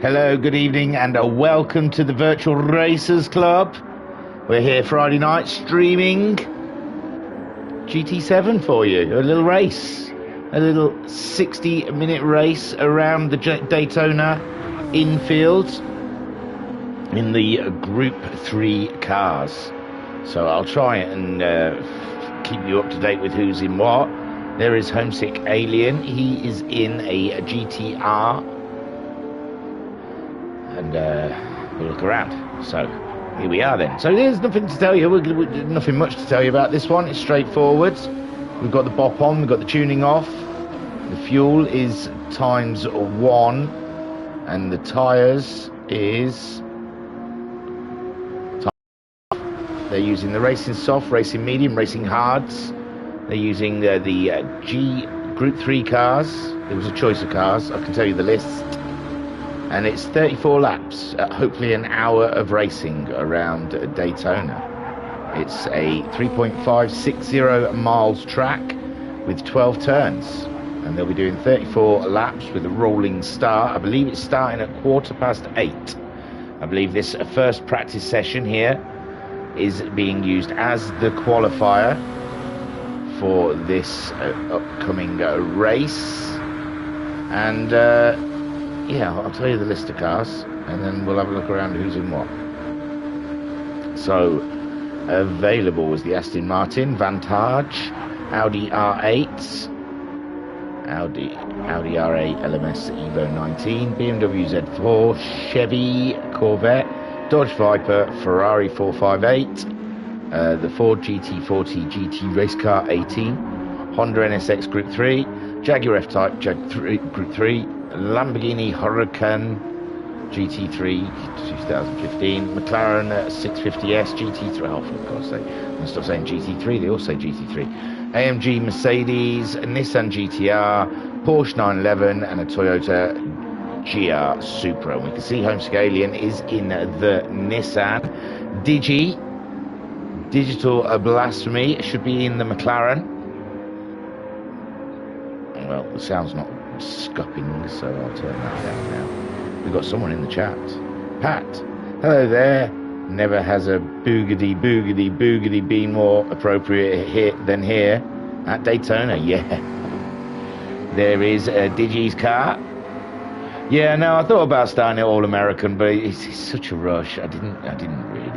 Hello, good evening, and welcome to the Virtual Racers Club. We're here Friday night streaming GT7 for you. A little race, a little 60-minute race around the Daytona infield in the Group 3 cars. So I'll try and keep you up to date with who's in what. There is Homesick Alien. He is in a GTR. And we'll look around. So here we are then. So there's nothing to tell you. Nothing much to tell you about this one. It's straightforward. We've got the bop on. We've got the tuning off. The fuel is ×1, and the tyres is. They're using the racing soft, racing medium, racing hards. They're using the G Group 3 cars. There was a choice of cars. I can tell you the list. And it's 34 laps, hopefully an hour of racing around Daytona. It's a 3.560 miles track with 12 turns. And they'll be doing 34 laps with a rolling start. I believe it's starting at 8:15. I believe this first practice session here is being used as the qualifier for this upcoming race. And yeah, I'll tell you the list of cars, and then we'll have a look around who's in what. So, available was the Aston Martin, Vantage, Audi R8, Audi R8 LMS Evo 19, BMW Z4, Chevy Corvette, Dodge Viper, Ferrari 458, the Ford GT40 GT Race Car 18, Honda NSX Group 3, Jaguar F-Type Group 3, Lamborghini Huracan GT3 2015, McLaren 650S GT3. Oh, for God's sake, I'm stop saying GT3. They all say GT3. AMG Mercedes, Nissan GTR, Porsche 911, and a Toyota GR Supra. And we can see Homesick Alien is in the Nissan. Digital Blasphemy should be in the McLaren. Well, the sound's not scupping, so I'll turn that down now. We've got someone in the chat. Pat, hello there. Never has a boogity been more appropriate than here at Daytona. Yeah. There is Digi's car. Yeah, no, I thought about starting it all American, but it's such a rush. I didn't really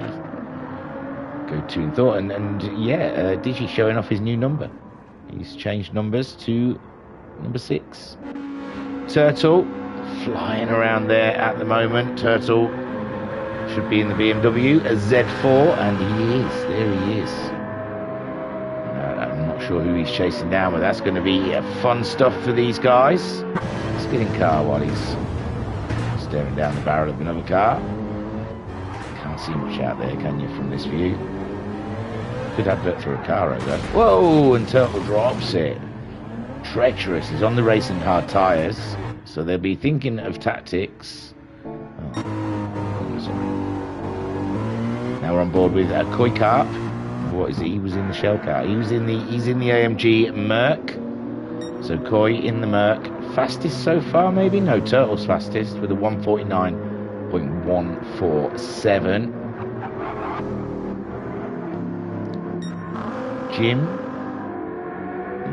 go too in thought. And yeah, Digi showing off his new number. He's changed numbers to number 6. Turtle flying around there at the moment. Turtle should be in the BMW Z4, and he is. There he is. I'm not sure who he's chasing down, but that's going to be fun stuff for these guys. Let's get in car while he's staring down the barrel of another car. Can't see much out there, can you, from this view? Good advert for a car over. Whoa, and Turtle drops it. Treacherous. He's on the racing hard tyres, so they'll be thinking of tactics. Oh, now we're on board with Koi Carp. What is he? He was in the shell car. He's in the AMG Merc. So Koi in the Merc. Fastest so far, maybe? No, Turtle's fastest with a 149.147. Jim.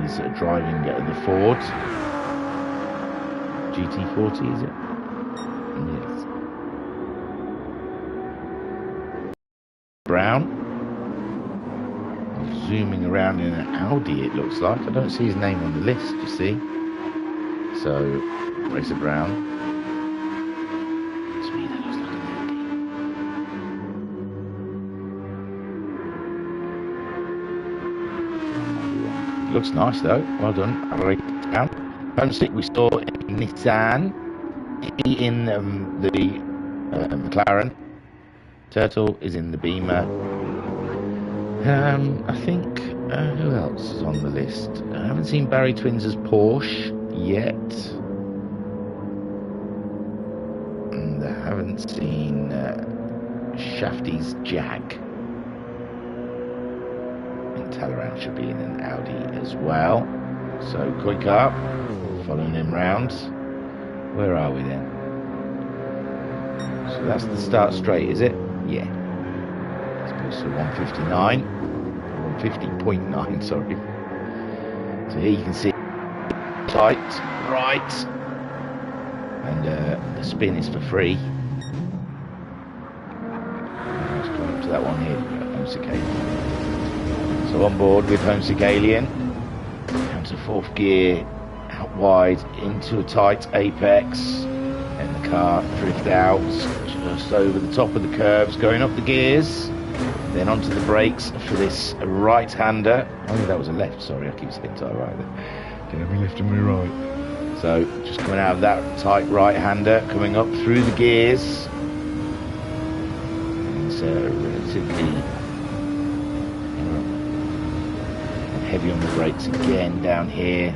He's driving the Ford GT40, is it? Yes. Brown. Zooming around in an Audi, it looks like. I don't see his name on the list, you see. So, Racer Brown. To me, that looks like an Audi. Looks nice though. Well done. Homesick, we saw Nissan in the McLaren. Turtle is in the Beamer. I think who else is on the list? I haven't seen Barry Twins' Porsche yet, and I haven't seen Shafty's Jag. Talleyrand should be in an Audi as well. So Koi Carp following him round. Where are we then? So that's the start straight, is it? Yeah. Let's go to 159. 150.9, sorry. So here you can see tight, right. And the spin is for free. Let's come up to that one here. Homesick Alien. So on board with Homesick Alien. Down to fourth gear. Out wide into a tight apex. And the car drift out just over the top of the curves, going up the gears. Then onto the brakes for this right-hander. Oh, that was a left. Sorry, I keep saying tight right there. Didn't have me left and me right. So just coming out of that tight right-hander, coming up through the gears. And it's relatively heavy on the brakes again down here.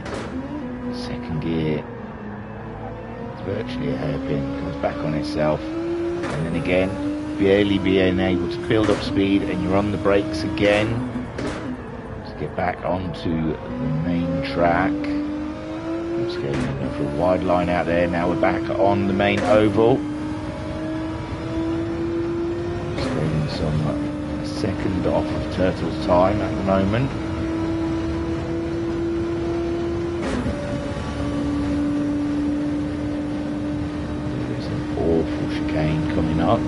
Second gear. It's virtually a hairpin. Comes back on itself. And then again, barely being able to build up speed, and you're on the brakes again. Let's get back onto the main track. I'm just going for a wide line out there. Now we're back on the main oval. Just getting some second off of Turtle's time at the moment. There's an awful chicane coming up.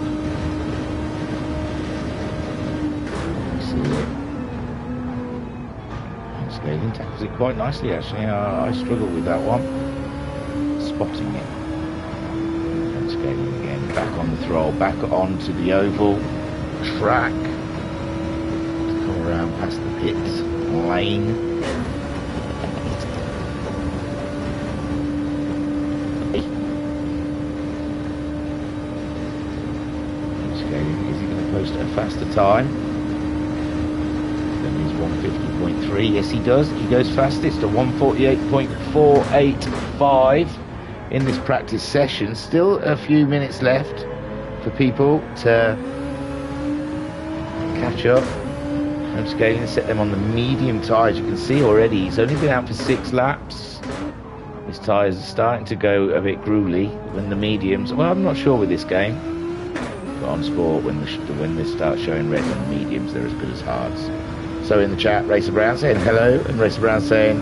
Scaling tackles it quite nicely, actually. I struggle with that one, spotting it. And scaling again, back on the throttle, back onto the oval track. Come around past the pit lane. Scaling, is he going to post a faster time? 150.3, yes he does. He goes fastest to 148.485 in this practice session. Still a few minutes left for people to catch up. I'm scaling and set them on the medium tyres. You can see already he's only been out for 6 laps. His tyres are starting to go a bit gruely when the mediums, well, I'm not sure with this game, but on sport when they start showing red on the mediums, they're as good as hards. So in the chat, Racer Brown saying hello, and Racer Brown saying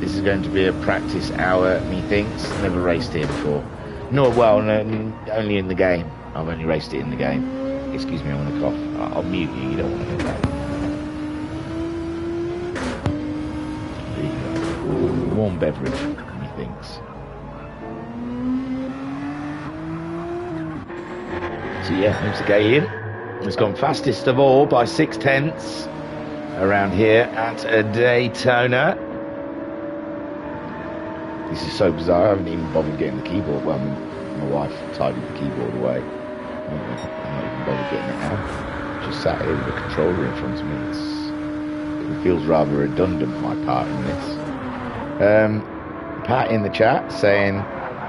this is going to be a practice hour, methinks. Never raced here before. No, well, no, only in the game. I've only raced it in the game. Excuse me, I want to cough. I'll mute you, you don't want to hear that. There you go. Ooh, warm beverage, methinks. So yeah, Homesick Alien has gone fastest of all by 6/10 around here at Daytona. This is so bizarre. I haven't even bothered getting the keyboard. Well, my wife tidied the keyboard away. I'm not even bothered getting it out. Just sat here with the controller in front of me. It feels rather redundant, my part in this. Pat in the chat saying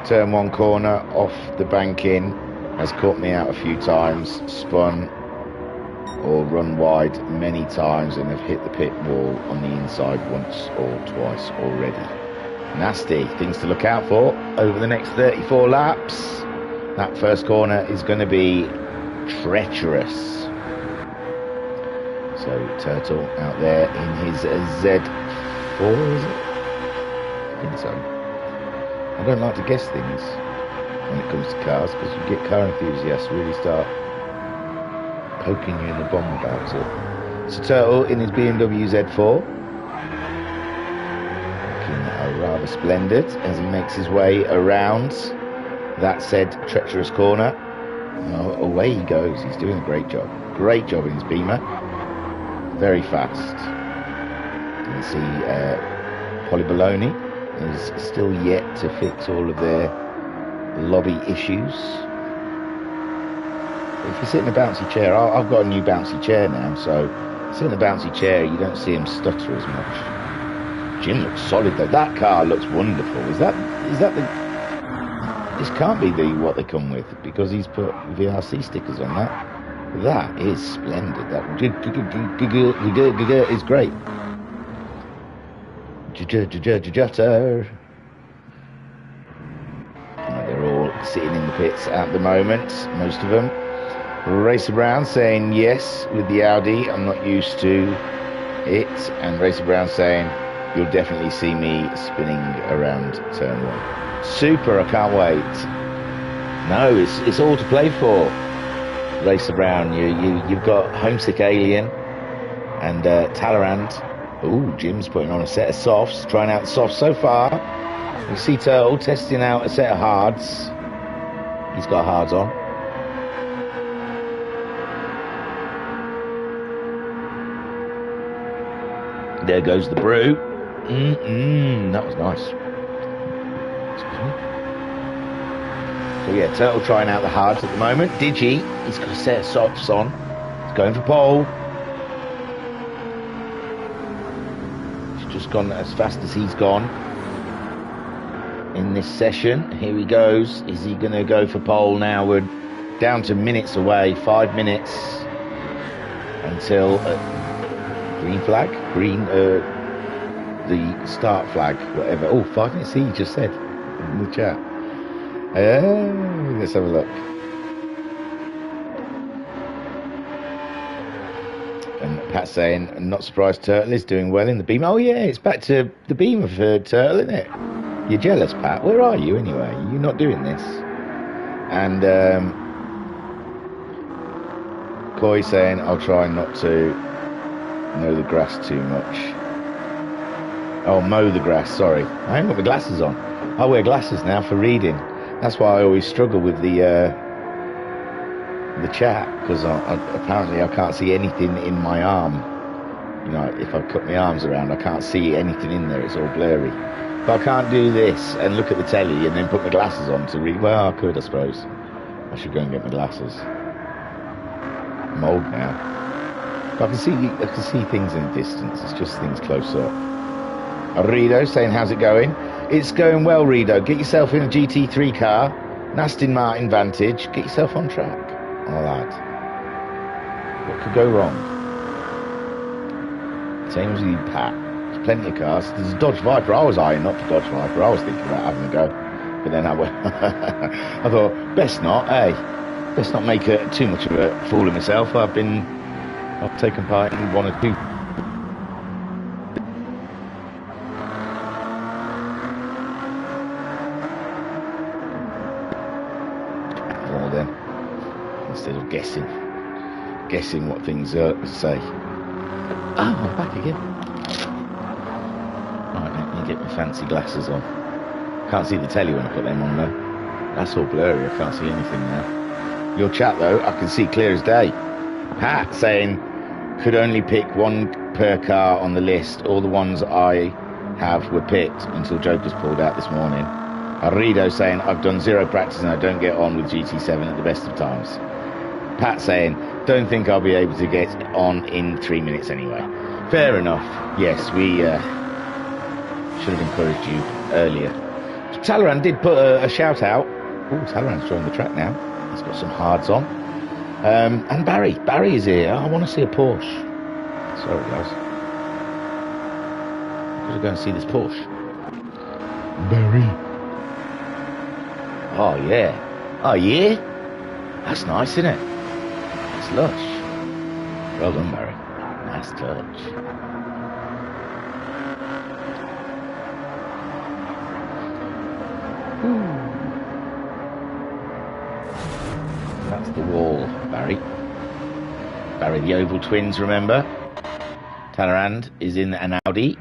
turn 1 corner off the banking has caught me out a few times, spun or run wide many times, and have hit the pit wall on the inside once or twice already. Nasty things to look out for over the next 34 laps. That first corner is going to be treacherous. So Turtle out there in his Z4, is it? I think so. I don't like to guess things when it comes to cars, because you get car enthusiasts really start poking you in the bum about it. So Turtle in his BMW Z4, looking rather splendid as he makes his way around that said treacherous corner. Away he goes. He's doing a great job in his Beamer, very fast. You can see Polybaloney is still yet to fix all of their lobby issues. If you sit in a bouncy chair, I've got a new bouncy chair now, so sit in a bouncy chair, you don't see him stutter as much. Jim looks solid though. That car looks wonderful. Is that the? This can't be what they come with, because he's put VRC stickers on that. That is splendid. That is great. They're all sitting in the pits at the moment, most of them. Racer Brown saying yes with the Audi, I'm not used to it. And Racer Brown saying, you'll definitely see me spinning around turn 1. Super, I can't wait. No, it's all to play for. Racer Brown, you've got Homesick Alien and Talleyrand. Ooh, Jim's putting on a set of softs, trying out the softs so far. You see Turtle testing out a set of hards. He's got hards on. There goes the brew. That was nice. Excuse me. So yeah, Turtle trying out the hards at the moment. Digi, he's got a set of softs on. He's going for pole. He's just gone as fast as he's gone in this session. Here he goes. Is he going to go for pole now? We're down to minutes away. 5 minutes until green flag? The start flag, whatever. Oh, 5 minutes, he just said in the chat. Let's have a look. And Pat's saying, I'm not surprised Turtle is doing well in the beam. Oh yeah, it's back to the beam of Turtle, isn't it? You're jealous, Pat. Where are you anyway? You're not doing this. And Coy saying, I'll try not to mow the grass too much. Oh, mow the grass, sorry. I haven't got my glasses on. I wear glasses now for reading. That's why I always struggle with the chat, because apparently I can't see anything in my arm. You know, if I cut my arms around, I can't see anything in there. It's all blurry. But I can't do this and look at the telly and then put my glasses on to read. Well, I could, I suppose. I should go and get my glasses. I'm old now. But I can see things in the distance. It's just things close up. Rido saying, how's it going? It's going well, Rido. Get yourself in a GT3 car, an Aston Martin Vantage. Get yourself on track. All that. What could go wrong? Same as you, Pat. There's plenty of cars. There's a Dodge Viper. I was eyeing up the Dodge Viper. I was thinking about having a go. But then I thought, best not, best not make too much of a fool of myself. I've taken part in 1 or 2. Instead of guessing what things say. Oh, I'm back again. Right, let me get my fancy glasses on. Can't see the telly when I put them on though. That's all blurry, I can't see anything now. Your chat though, I can see clear as day. Pat saying, could only pick 1 per car on the list. All the ones I have were picked until Joker's pulled out this morning. Arrido saying, I've done 0 practice and I don't get on with GT7 at the best of times. Pat saying, don't think I'll be able to get on in 3 minutes anyway. Fair enough. Yes, we should have encouraged you earlier. Talleyrand did put a shout out. Oh, Talleyrand's joined the track now. He's got some hards on. And Barry is here. I want to see a Porsche. Sorry, guys. I'm going to go and see this Porsche. Barry. Oh, yeah. Oh, yeah? That's nice, isn't it? It's lush. Well done, Barry. Nice touch. That's the wall, Barry. Barry, the Oval Twins, remember? Talleyrand is in an Audi.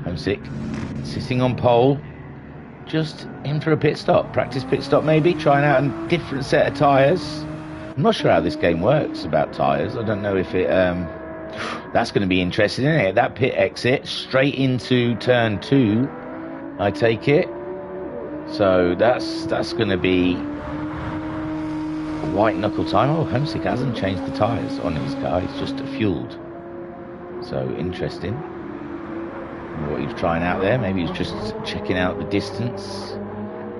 Homesick. Sitting on pole. Just in for a pit stop. Practice pit stop, maybe. Trying out a different set of tyres. I'm not sure how this game works about tyres. I don't know if it... that's going to be interesting, isn't it? That pit exit straight into turn 2, I take it. So that's going to be a white knuckle time. Oh, Homesick hasn't changed the tyres on his car. He's just fueled. So interesting. What he's trying out there. Maybe he's just checking out the distance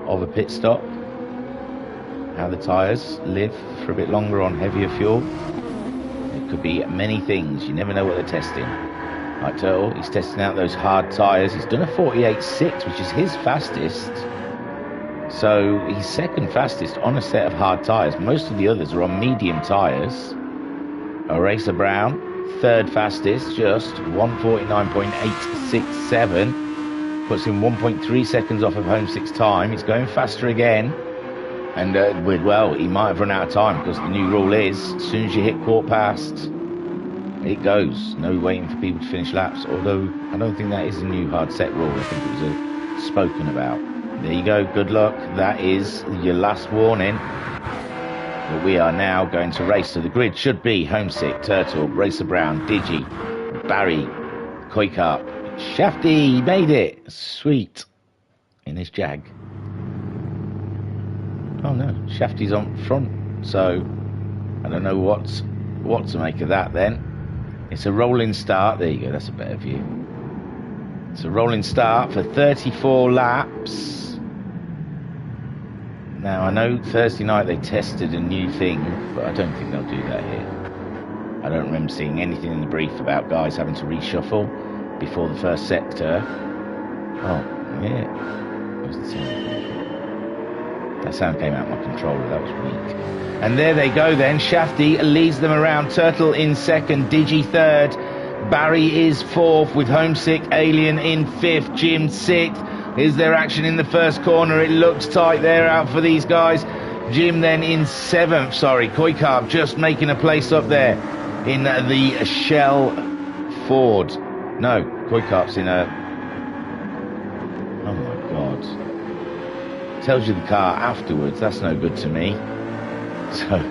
of a pit stop. How the tyres live for a bit longer on heavier fuel. It could be many things. You never know what they're testing. Like Turtle, he's testing out those hard tyres. He's done a 48.6, which is his fastest So he's second fastest on a set of hard tyres. Most of the others are on medium tyres. Racer Brown, third fastest, just 1:49.867. Puts him 1.3 seconds off of Homesick's time. He's going faster again. And, well, he might have run out of time because the new rule is, as soon as you hit quarter past, it goes. No waiting for people to finish laps. Although, I don't think that is a new hard set rule. I think it was spoken about. There you go. Good luck. That is your last warning. But we are now going to race. So the grid should be Homesick, Turtle, Racer Brown, Digi, Barry, Koikart, Shafty. He made it. Sweet. In his Jag. Oh no, Shafty's on front. So I don't know what to make of that then. It's a rolling start. There you go. That's a better view. It's a rolling start for 34 laps. Now, I know Thursday night they tested a new thing, but I don't think they'll do that here. I don't remember seeing anything in the brief about guys having to reshuffle before the first sector. Oh, yeah. Where's the sound? That sound came out of my controller. That was weak. And there they go then. Shafty leads them around. Turtle in second. Digi third. Barry is fourth with Homesick. Alien in fifth. Jim sixth. Is there action in the first corner? It looks tight there out for these guys. Jim then in seventh. Sorry, Koikart just making a place up there in the Shell Ford. No, Koikart's in a... Oh my God. Tells you the car afterwards. That's no good to me. So...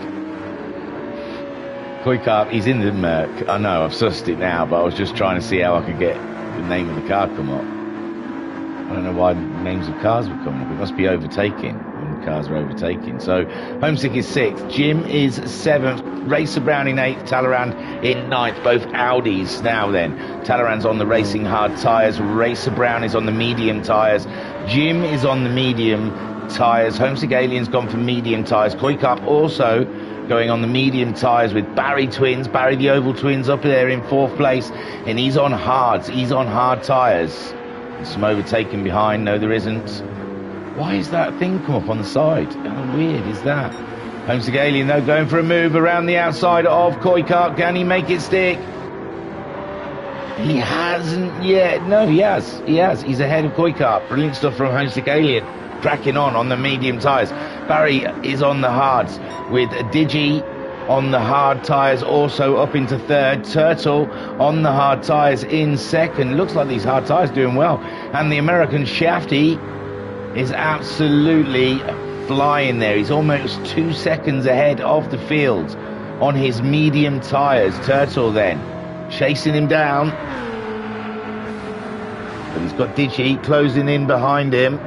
Koikart, he's in the Merc. I know, I've sussed it now, but I was just trying to see how I could get the name of the car come up. I don't know why names of cars were coming up. It must be overtaking when cars are overtaking. So Homesick is sixth. Jim is seventh. Racer Brown in eighth. Talleyrand in ninth. Both Audis now then. Talleyrand's on the racing hard tyres. Racer Brown is on the medium tyres. Jim is on the medium tyres. Homesick Alien's gone for medium tyres. Koikart also going on the medium tyres with Barry Twins. Barry the Oval Twins up there in fourth place. And he's on hards. He's on hard tyres. Some overtaking behind. No, there isn't. Why is that thing come up on the side? How weird is that? Homesick Alien, though, going for a move around the outside of Koikart. Can he make it stick? He hasn't yet. No, he has. He has. He's ahead of Koikart. Brilliant stuff from Homesick Alien. Cracking on the medium tyres. Barry is on the hards with Digi on the hard tyres, also up into third. Turtle on the hard tyres in second. Looks like these hard tyres doing well. And the American Shafty is absolutely flying there. He's almost 2 seconds ahead of the field on his medium tyres. Turtle then chasing him down. But he's got Digi closing in behind him.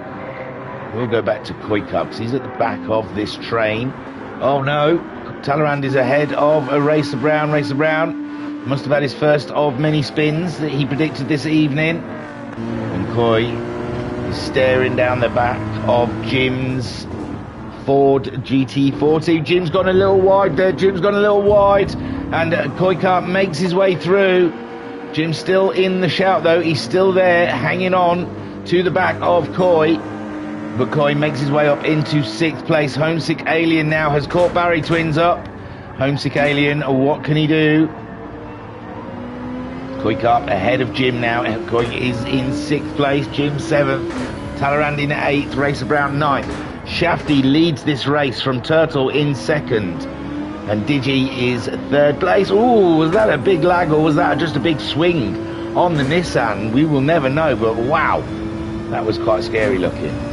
We'll go back to Koikart because he's at the back of this train. Oh no. Talleyrand is ahead of Racer Brown. Racer Brown must have had his first of many spins that he predicted this evening. And Coy is staring down the back of Jim's Ford GT40. Jim's gone a little wide there. Jim's gone a little wide. And Koikart makes his way through. Jim's still in the shout though. He's still there hanging on to the back of Coy. But Coy makes his way up into sixth place. Homesick Alien now has caught Barry Twins up. Homesick Alien, what can he do? Koikart ahead of Jim now. Coy is in sixth place. Jim seventh. Talleyrand in eighth. Racer Brown ninth. Shafty leads this race from Turtle in second. And Digi is third place. Ooh, was that a big lag or was that just a big swing on the Nissan? We will never know, but wow. That was quite scary looking.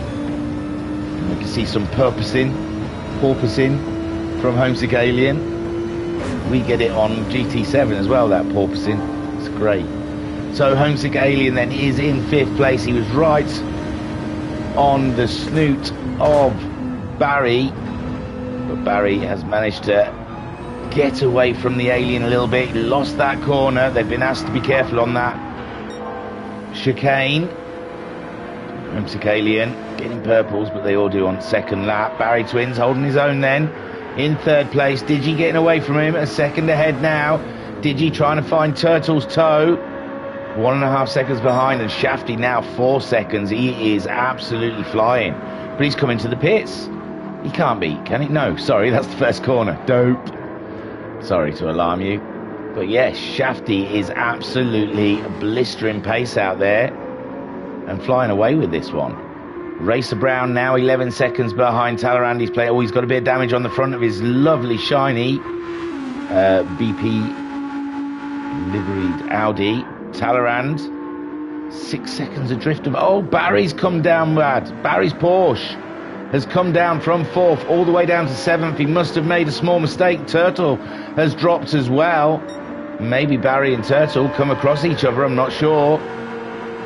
You can see some porpoising from Homesick Alien. We get it on GT7 as well, that porpoising. It's great. So Homesick Alien then is in fifth place. He was right on the snoot of Barry. But Barry has managed to get away from the Alien a little bit. He lost that corner. They've been asked to be careful on that chicane. Homesick Alien getting purples, but they all do on second lap. Barry Twins holding his own then in third place. Digi getting away from him, a second ahead now. Digi trying to find Turtle's toe. 1.5 seconds behind, and Shafty now 4 seconds. He is absolutely flying. but he's coming to the pits. He can't beat, can he? No, sorry, that's the first corner. Dope. Sorry to alarm you. But yes, Shafty is absolutely blistering pace out there and flying away with this one. Racer Brown now 11 seconds behind Talleyrand. He's got a bit of damage on the front of his lovely shiny BP liveried Audi. Talleyrand 6 seconds adrift of... Oh, Barry's come down bad. Barry's Porsche has come down from 4th all the way down to 7th. He must have made a small mistake. Turtle has dropped as well. Maybe Barry and Turtle come across each other, I'm not sure.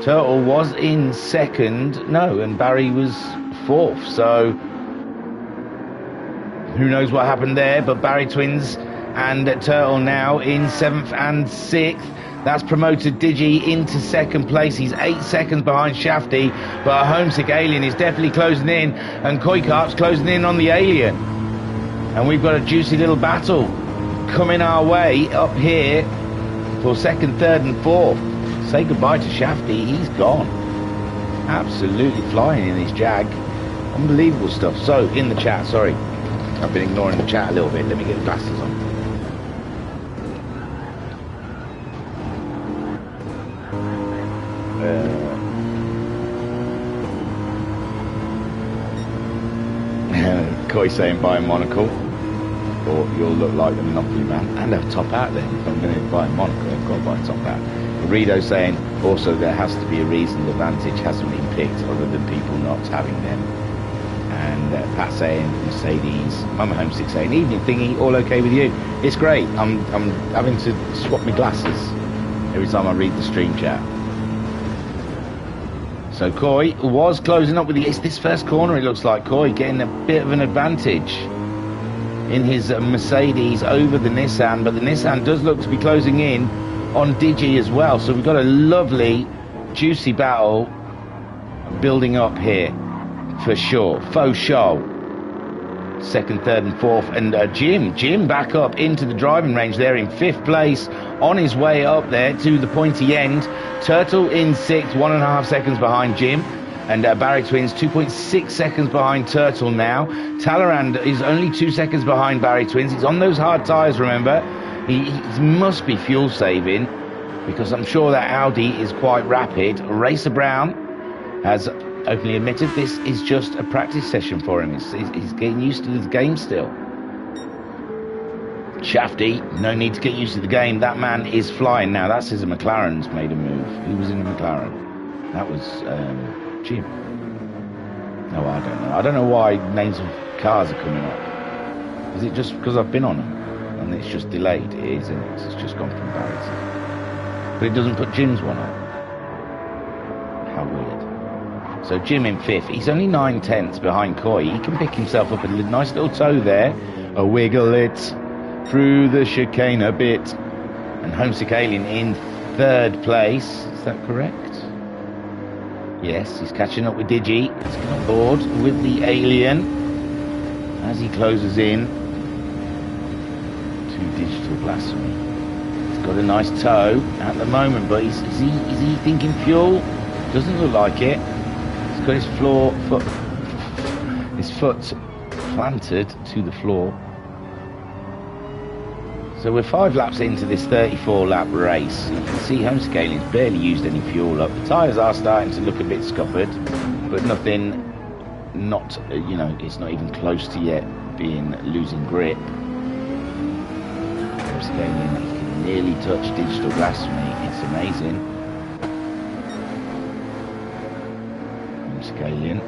Turtle was in 2nd, no, and Barry was 4th, so who knows what happened there. But Barry Twins and Turtle now in 7th and 6th. That's promoted Digi into 2nd place. He's 8 seconds behind Shafty, but a Homesick Alien is definitely closing in, and Koikarp's closing in on the Alien. And we've got a juicy little battle coming our way up here for 2nd, 3rd and 4th. Say goodbye to Shafty, he's gone. Absolutely flying in his Jag. Unbelievable stuff. So, in the chat, sorry, I've been ignoring the chat a little bit. Let me get the glasses on. Koi saying buy a monocle, or you'll look like the Monopoly man. And a top hat then. If I'm going to buy a monocle, I've got to buy a top hat. Rito saying also there has to be a reason the Vantage hasn't been picked other than people not having them. And Pat saying Mercedes, Mama Homesick saying evening thingy, all okay with you? It's great. I'm having to swap my glasses every time I read the stream chat. So Koi was closing up with it's this first corner, it looks like. Koi getting a bit of an advantage in his Mercedes over the Nissan, but the Nissan does look to be closing in on Digi as well. So we've got a lovely, juicy battle building up here for sure. Faux show. 2nd, 3rd and 4th. And Jim back up into the driving range there in 5th place, on his way up there to the pointy end. Turtle in 6th, 1.5 seconds behind Jim. And Barry Twins 2.6 seconds behind Turtle now. Talleyrand is only 2 seconds behind Barry Twins. He's on those hard tyres, remember. He must be fuel saving, because I'm sure that Audi is quite rapid. Racer Brown has openly admitted this is just a practice session for him. He's getting used to the game still. Shafty, no need to get used to the game. That man is flying now. That says a McLaren's made a move. Who was in the McLaren? That was Jim. No, I don't know. I don't know why names of cars are coming up. Is it just because I've been on them and it's just delayed? It is, isn't it? It's just gone from Barry's. But it doesn't put Jim's one on. How weird. So Jim in 5th. He's only 9/10 behind Koi. He can pick himself up a nice little toe there. A wiggle it through the chicane a bit. And Homesick Alien in 3rd place. Is that correct? Yes, he's catching up with Digi. He's on board with the Alien as he closes in to Digital Blasphemy. He's got a nice toe at the moment, but is he thinking fuel? Doesn't look like it. He's got his foot planted to the floor. So we're 5 laps into this 34-lap race. You can see Homesick Alien's barely used any fuel up. The tyres are starting to look a bit scuppered, but nothing, it's not even close to yet losing grip. Homesick Alien, he can nearly touch Digital Blasphemy. It's amazing. Homesick Alien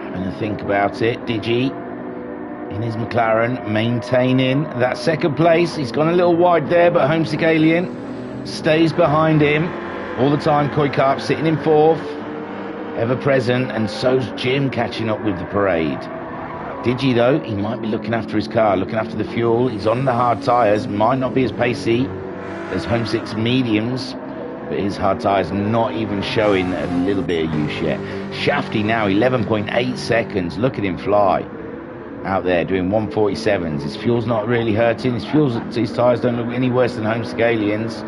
having a think about it. Digi in his McLaren, maintaining that 2nd place. He's gone a little wide there, but Homesick Alien stays behind him all the time. Koikarp sitting in 4th, ever present, and so's Jim catching up with the parade. Digi, though, he might be looking after his car, looking after the fuel. He's on the hard tyres, might not be as pacey as Homesick's mediums, but his hard tyres not even showing a little bit of use yet. Shafty now 11.8 seconds. Look at him fly out there doing 147s. His fuel's not really hurting. His tyres don't look any worse than Homesick Alien's.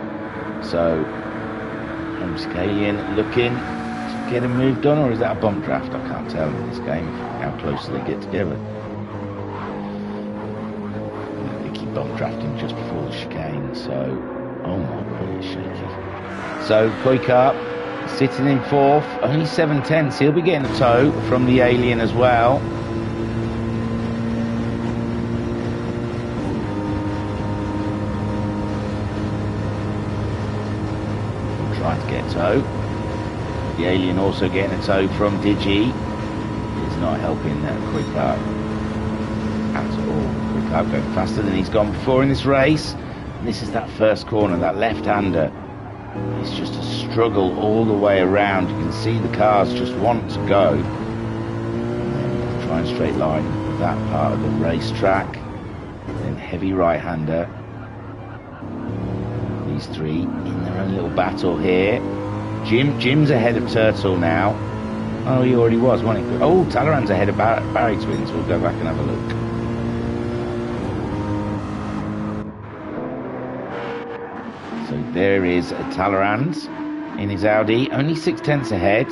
So Homesick Alien looking to get a move done, or is that a bump draft? I can't tell in this game how close they get together. They keep bump drafting just before the chicane, so oh my god, it's shaky. So Kuikarp sitting in fourth, only 7/10. He'll be getting a tow from the Alien as well. Trying to get a tow. The Alien also getting a tow from Digi. It's not helping Kuikarp at all. Kuikarp going faster than he's gone before in this race. And this is that first corner, that left-hander. It's just a struggle all the way around. You can see the cars just want to go. Try and straight line that part of the racetrack. Then heavy right-hander. These three in their own little battle here. Jim's ahead of Turtle now. Oh, he already was, wasn't he? Oh, Talleyrand's ahead of Barry Twins. We'll go back and have a look. So there is Talleyrand in his Audi, only 6/10 ahead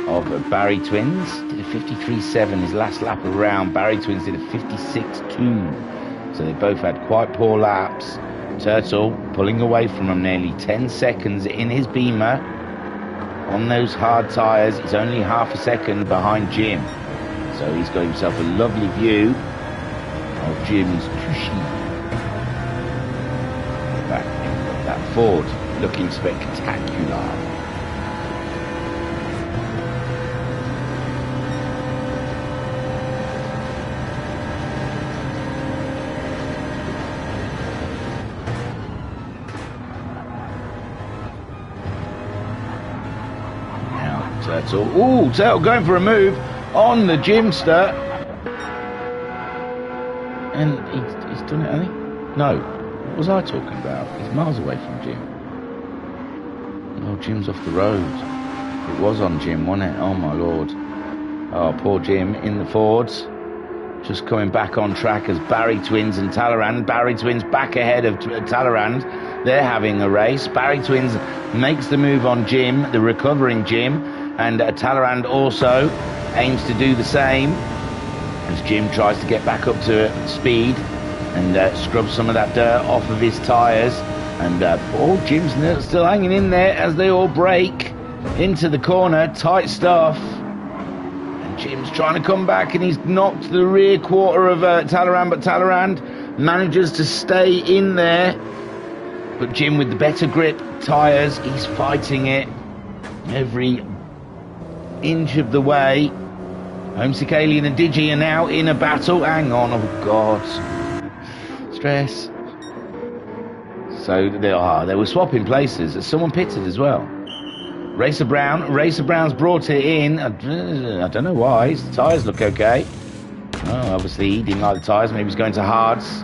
of Barry Twins. Did a 53.7 his last lap around. Barry Twins did a 56.2. So they both had quite poor laps. Turtle pulling away from him, nearly 10 seconds in his Beamer. On those hard tyres, he's only half a second behind Jim. So he's got himself a lovely view of Jim's Tushy. Back, that Ford looking spectacular. Turtle. Ooh, Turtle going for a move on the Jimster. And he's done it, hasn't he? No. What was I talking about? He's miles away from Jim. Oh, Jim's off the road. It was on Jim, wasn't it? Oh, my Lord. Oh, poor Jim in the Fords. Just coming back on track as Barry Twins and Talleyrand. Barry Twins back ahead of Talleyrand. They're having a race. Barry Twins makes the move on Jim, the recovering Jim. And Talleyrand also aims to do the same as Jim tries to get back up to speed and scrub some of that dirt off of his tyres. And oh, Jim's still hanging in there as they all break into the corner. Tight stuff. And Jim's trying to come back, and he's knocked the rear quarter of Talleyrand, but Talleyrand manages to stay in there. But Jim with the better grip tyres, he's fighting it every inch of the way. Homesick Alien and Digi are now in a battle. Hang on, oh god. Stress. So they were swapping places. Someone pitted as well. Racer Brown's brought it in. I don't know why. His tyres look okay. Oh, obviously he didn't like the tyres. Maybe he's going to hards.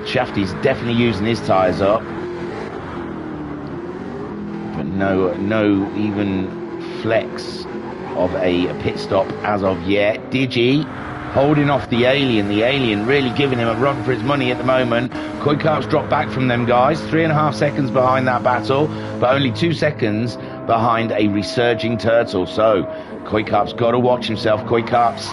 Shafty's definitely using his tyres up. But no even flex of a pit stop as of yet. Digi holding off the Alien. The Alien really giving him a run for his money at the moment. Kuikarp's dropped back from them guys. 3.5 seconds behind that battle, but only 2 seconds behind a resurging Turtle. So Kuikarp's got to watch himself. Kuikarp's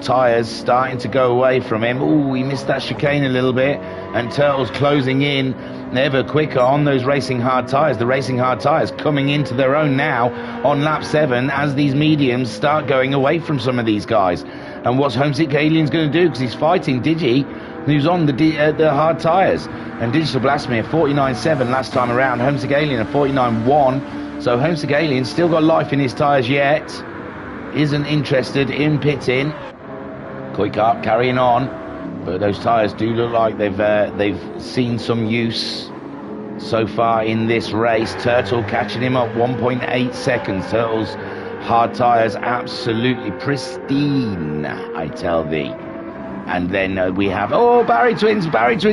tyres starting to go away from him. Ooh, he missed that chicane a little bit, and Turtle's closing in ever quicker on those racing hard tyres. The racing hard tyres coming into their own now on lap 7 as these mediums start going away from some of these guys. And what's Homesick Alien's going to do? Because he's fighting Digi, who's on the hard tyres. And Digital Blasphemy a 49.7 last time around. Homesick Alien a 49.1. So Homesick Alien still got life in his tyres yet. Isn't interested in pitting. Kuikarp carrying on. But those tyres do look like they've seen some use so far in this race. Turtle catching him up 1.8 seconds. Turtle's hard tyres absolutely pristine, I tell thee. And then we have, oh, Barry Twins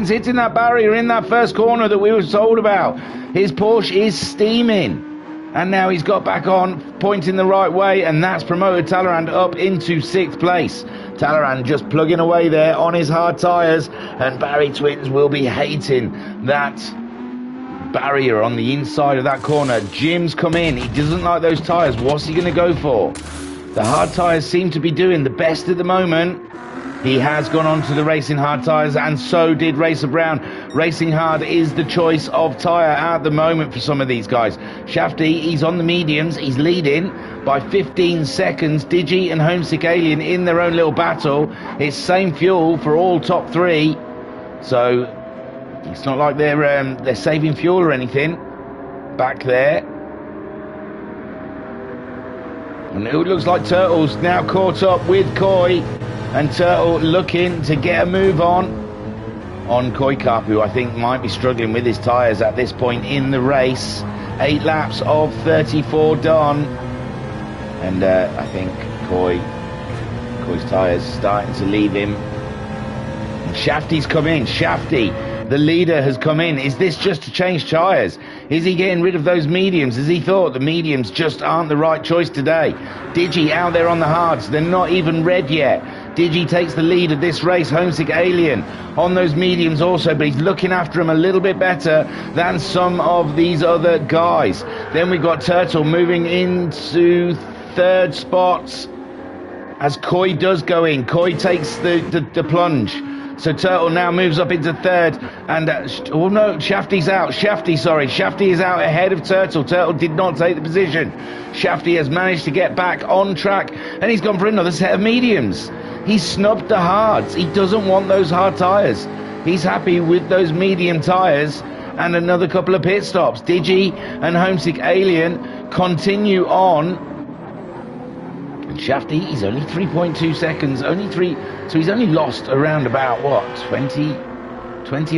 hitting that barrier in that first corner that we were told about. His Porsche is steaming. And now he's got back on, pointing the right way, and that's promoted Talleyrand up into 6th place. Talleyrand just plugging away there on his hard tyres, and Barry Twins will be hating that barrier on the inside of that corner. Jim's come in. He doesn't like those tyres. What's he going to go for? The hard tyres seem to be doing the best at the moment. He has gone on to the racing hard tyres, and so did Racer Brown. Racing hard is the choice of tyre at the moment for some of these guys. Shafty, he's on the mediums. He's leading by 15 seconds. Digi and Homesick Alien in their own little battle. It's same fuel for all top three. So it's not like they're saving fuel or anything back there. And it looks like Turtle's now caught up with Koi. And Turtle looking to get a move on Koi Carp, who I think might be struggling with his tyres at this point in the race. 8 laps of 34 done. And I think Koi's tyres starting to leave him. And Shafty's come in. Shafty, the leader, has come in. Is this just to change tyres? Is he getting rid of those mediums? Has he thought the mediums just aren't the right choice today? Digi out there on the hards. They're not even red yet. Digi takes the lead of this race. Homesick Alien on those mediums also, but he's looking after him a little bit better than some of these other guys. Then we've got Turtle moving into third spots as Koi does go in. Koi takes the plunge. So Turtle now moves up into third, and oh no, Shafty's out. Shafty is out ahead of Turtle. Turtle did not take the position. Shafty has managed to get back on track, and he's gone for another set of mediums. He's snubbed the hards. He doesn't want those hard tyres. He's happy with those medium tyres and another couple of pit stops. Digi and Homesick Alien continue on. Shafty, he's only 3.2 seconds, so he's only lost around about, what, 20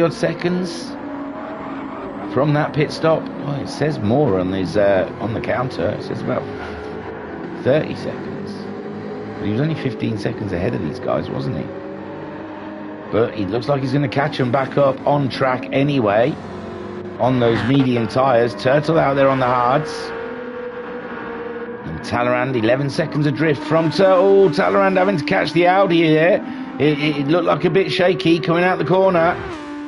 odd seconds from that pit stop. Well, it says more on his on the counter. It says about 30 seconds. But he was only 15 seconds ahead of these guys, wasn't he? But he looks like he's going to catch them back up on track anyway, on those medium tyres. Turtle out there on the hards. And Talleyrand, 11 seconds adrift from Turtle. Talleyrand having to catch the Audi here. It looked like a bit shaky coming out the corner.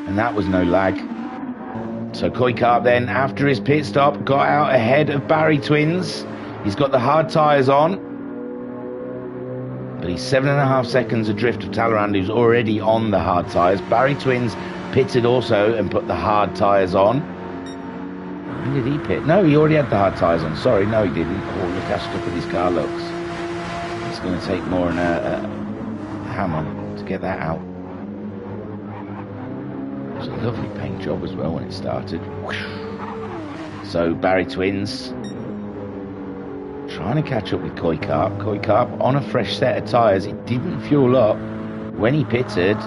And that was no lag. So Koi Carp then, after his pit stop, got out ahead of Barry Twins. He's got the hard tyres on. But he's 7.5 seconds adrift of Talleyrand, who's already on the hard tyres. Barry Twins pitted also and put the hard tyres on. When did he pit? No, he already had the hard tyres on. Sorry, no he didn't. Oh, look how stupid his car looks. It's going to take more than a hammer to get that out. It was a lovely paint job as well when it started. So Barry Twins trying to catch up with Koi Carp. Koi Carp on a fresh set of tyres. It didn't fuel up when he pitted.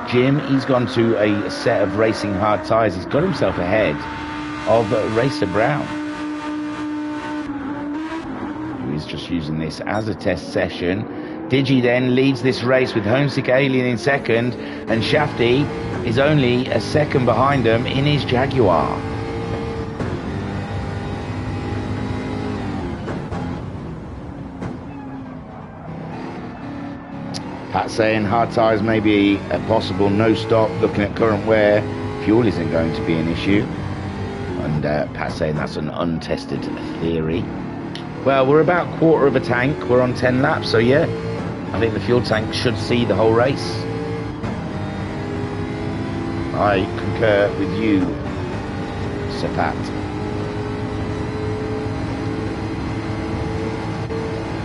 Jim, he's gone to a set of racing hard tyres. He's got himself ahead of Racer Brown, who is just using this as a test session. Digi then leads this race with Homesick Alien in second, and Shafty is only a second behind him in his Jaguar. Pat saying hard tyres may be a possible no stop. Looking at current wear, fuel isn't going to be an issue. And Pat saying that's an untested theory. Well, we're about quarter of a tank. We're on 10 laps, so yeah, I think the fuel tank should see the whole race. I concur with you, Sir Pat.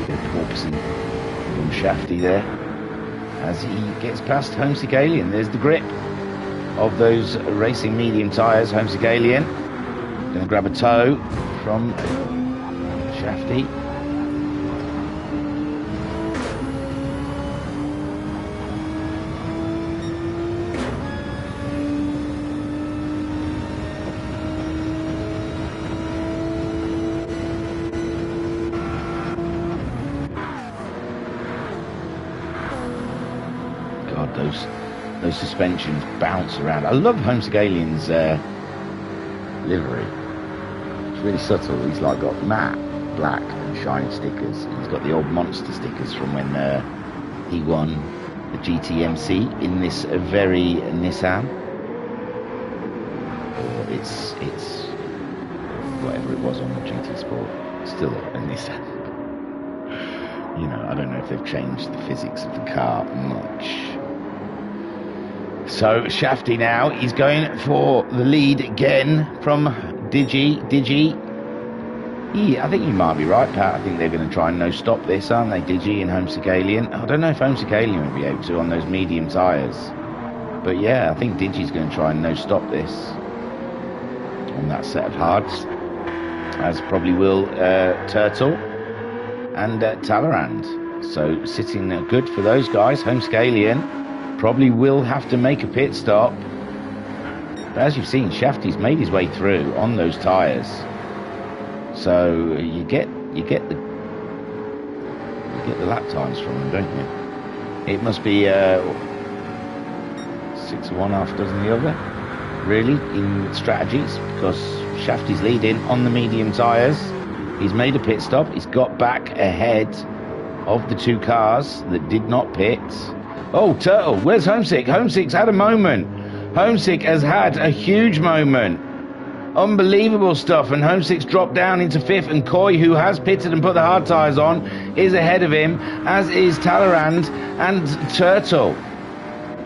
Good porpoising from Shafty there as he gets past Homesick Alien. There's the grip of those racing medium tyres. Homesick Alien going to grab a toe from Shafty. God, those suspensions bounce around. I love Homesick Alien's livery. It's really subtle. He's like got matte black and shiny stickers. He's got the old monster stickers from when he won the GTMC in this very Nissan. it's whatever it was on the GT Sport. Still a Nissan. You know, I don't know if they've changed the physics of the car much. So Shafty now, he's going for the lead again from Digi. I think you might be right, Pat. I think they're going to try and no-stop this, aren't they? Digi and Homesick Alien. I don't know if Homesick Alien will be able to on those medium tyres. But yeah, I think Digi's going to try and no-stop this on that set of hards. As probably will Turtle and Talleyrand. So sitting good for those guys. Homesick Alien probably will have to make a pit stop. But as you've seen, Shafty's made his way through on those tyres. So you get the lap times from them, don't you? It must be 6 of one, half dozen the other, really, in strategies, because Shafty's leading on the medium tyres. He's made a pit stop. He's got back ahead of the two cars that did not pit. Oh, Turtle, where's Homesick? Homesick's had a moment. Homesick has had a huge moment. Unbelievable stuff, and Homesick's dropped down into 5th, and Coy, who has pitted and put the hard tyres on, is ahead of him, as is Talleyrand and Turtle.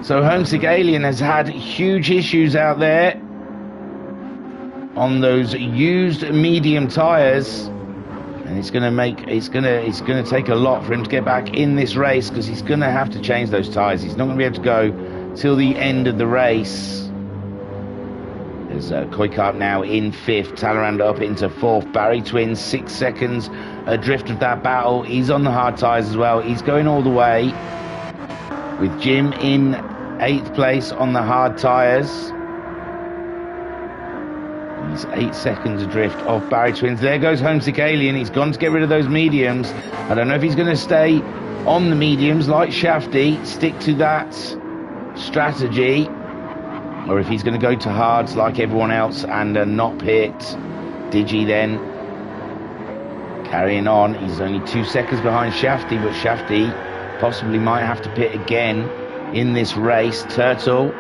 So Homesick Alien has had huge issues out there on those used medium tyres, and it's going to take a lot for him to get back in this race, because he's going to have to change those tyres. He's not going to be able to go till the end of the race. There's Koikart now in 5th, Talleyrand up into 4th, Barry Twins 6 seconds adrift of that battle. He's on the hard tyres as well. He's going all the way with Jim in 8th place on the hard tyres. He's 8 seconds adrift off Barry Twins. There goes Homesick Alien. He's gone to get rid of those mediums. I don't know if he's going to stay on the mediums like Shafty, stick to that strategy, or if he's going to go to hards like everyone else and not pit. Digi then carrying on. He's only 2 seconds behind Shafty, but Shafty possibly might have to pit again in this race. Turtle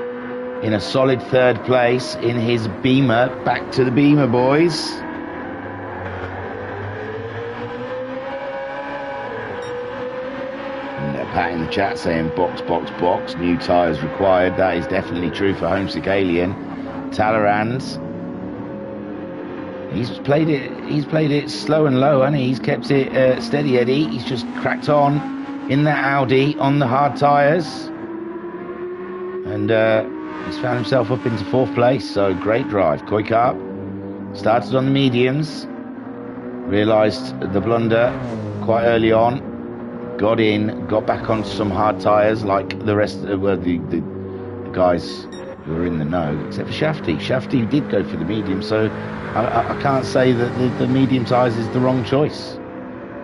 in a solid 3rd place in his Beamer. Back to the Beamer, boys. Pat in the chat saying box, box, box, new tyres required. That is definitely true for Homesick Alien. Talleyrand, he's played it slow and low, and he's kept it steady Eddie. He's just cracked on in that Audi on the hard tyres, and he's found himself up into 4th place. So great drive. Koikart started on the mediums, realised the blunder quite early on, got in, got back onto some hard tyres like the rest of the guys who were in the know, except for Shafty. Shafty did go for the medium, so I can't say that the medium tyres is the wrong choice,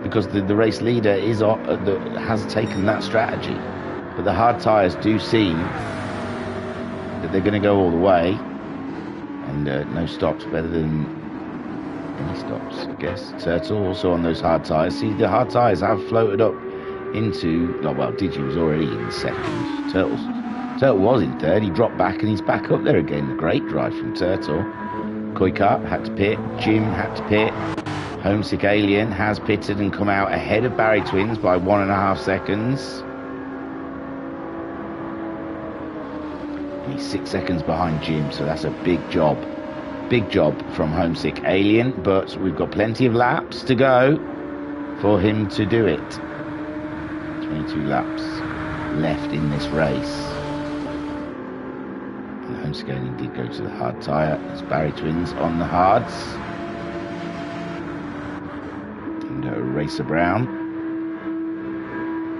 because the race leader has taken that strategy. But the hard tyres do seem that they're going to go all the way, and no stops better than any stops, I guess. Turtle also on those hard tyres. See, the hard tyres have floated up into, well, Digi was already in 2nd. Turtle was in 3rd. He dropped back and he's back up there again. A great drive from Turtle. Koikart had to pit. Jim had to pit. Homesick Alien has pitted and come out ahead of Barry Twins by 1.5 seconds. And he's 6 seconds behind Jim, so that's a big job. Big job from Homesick Alien, but we've got plenty of laps to go for him to do it. 22 laps left in this race. And Homesick Alien did go to the hard tyre. It's Barry Twins on the hards. And Racer Brown.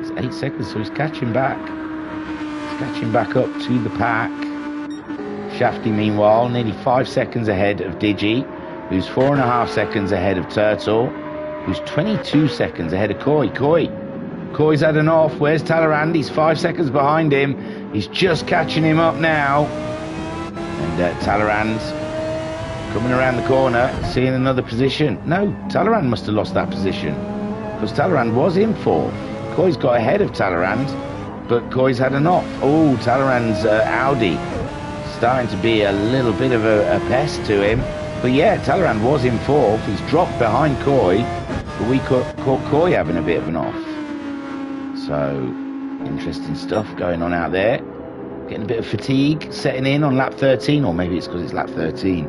It's 8 seconds, so he's catching back. He's catching back up to the pack. Shafty, meanwhile, nearly 5 seconds ahead of Digi, who's 4.5 seconds ahead of Turtle, who's 22 seconds ahead of Coy's had an off. Where's Talleyrand? He's 5 seconds behind him. He's just catching him up now. And Talleyrand coming around the corner, seeing another position. No, Talleyrand must have lost that position, because Talleyrand was in 4th. Coy's got ahead of Talleyrand, but Coy's had an off. Oh, Talleyrand's Audi starting to be a little bit of a pest to him. But yeah, Talleyrand was in fourth. He's dropped behind Coy, but we caught Coy having a bit of an off. So, interesting stuff going on out there. Getting a bit of fatigue setting in on lap 13, or maybe it's because it's lap 13.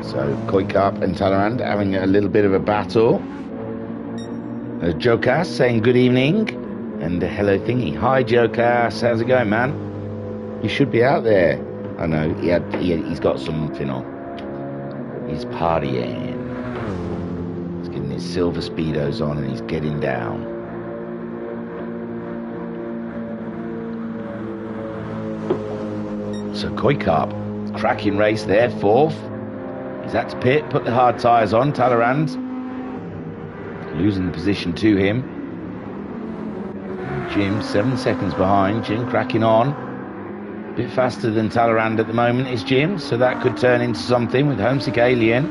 So, Coy Carp and Talleyrand having a little bit of a battle. Joe Cass saying good evening. And hello thingy. Hi Joe Cass, how's it going, man? You should be out there. I know, he's got something on. He's partying. He's getting his silver speedos on and he's getting down. So Coy Carp, cracking race there, fourth. He's had to pit, put the hard tyres on. Talleyrand losing the position to him. Jim 7 seconds behind. Jim cracking on. A bit faster than Talleyrand at the moment is Jim, so that could turn into something with Homesick Alien.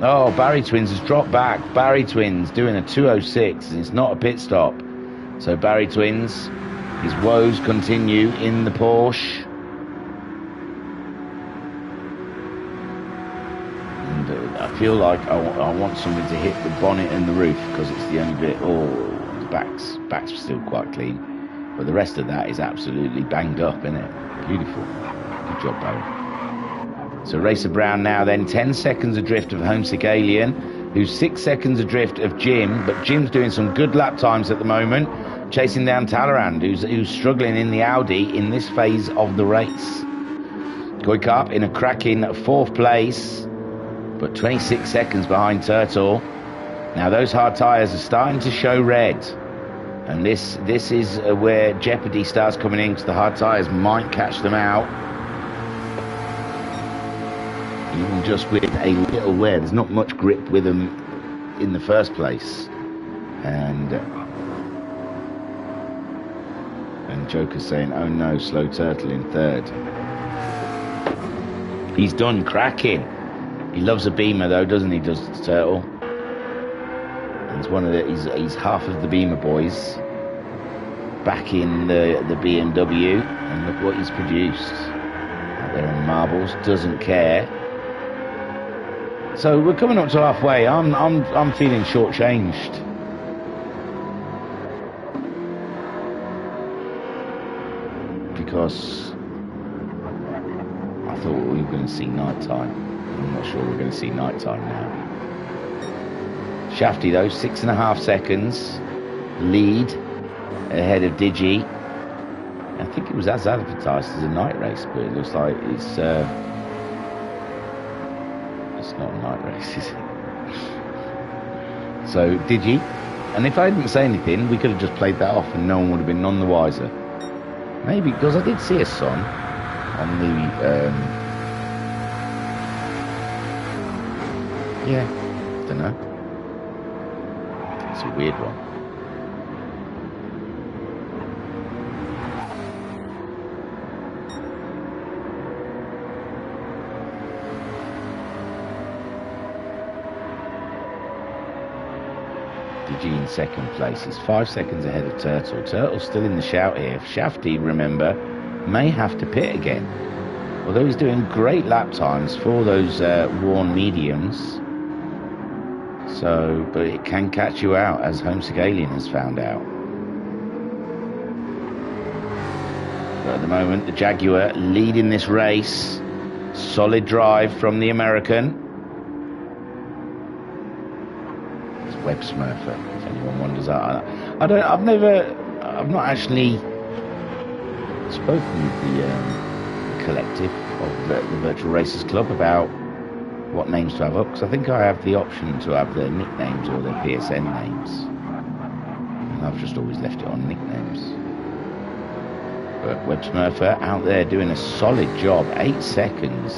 Oh, Barry Twins has dropped back. Barry Twins doing a 2:06, and it's not a pit stop. So Barry Twins, his woes continue in the Porsche. And I feel like I want something to hit the bonnet and the roof, because it's the only bit. Oh, the back's still quite clean, but the rest of that is absolutely banged up, isn't it? Beautiful. Good job, Barry. So Racer Brown now then 10 seconds adrift of Homesick Alien, who's 6 seconds adrift of Jim, but Jim's doing some good lap times at the moment, chasing down Talleyrand, who's struggling in the Audi in this phase of the race. Coy Carp in a cracking fourth place, but 26 seconds behind Turtle. Now those hard tyres are starting to show red, and this is where jeopardy starts coming in, because the hard tyres might catch them out. Even just with a little wear, there's not much grip with them in the first place. And Joker's saying, oh no, slow Turtle in third. He's done cracking. He loves a Beamer though, doesn't he, does Turtle? He's one of he's half of the Beamer boys back in the BMW, and look what he's produced out there in marbles. Doesn't care. So we're coming up to halfway. I'm feeling shortchanged. Because I thought we were going to see nighttime. I'm not sure we're going to see nighttime now. Shafty though, 6.5 seconds lead ahead of Digi. I think it was as advertised as a night race, but it looks like it's not a night race, is it? So Digi, and if I didn't say anything, we could have just played that off and no one would have been none the wiser. Maybe, because I did see a sun on the yeah, don't know. It's a weird one. Digi in second place. He's 5 seconds ahead of Turtle. Turtle's still in the shout here. Shafty, remember, may have to pit again. Although he's doing great lap times for those worn mediums. So, but it can catch you out, as Homesick Alien has found out. But at the moment, the Jaguar leading this race. Solid drive from the American. It's Web Smurfer, if anyone wonders that. I've not actually spoken with the collective of the Virtual Racers Club about what names to have up, because I think I have the option to have their nicknames or their PSN names, and I've just always left it on nicknames. But Web Smurfer out there doing a solid job, 8 seconds,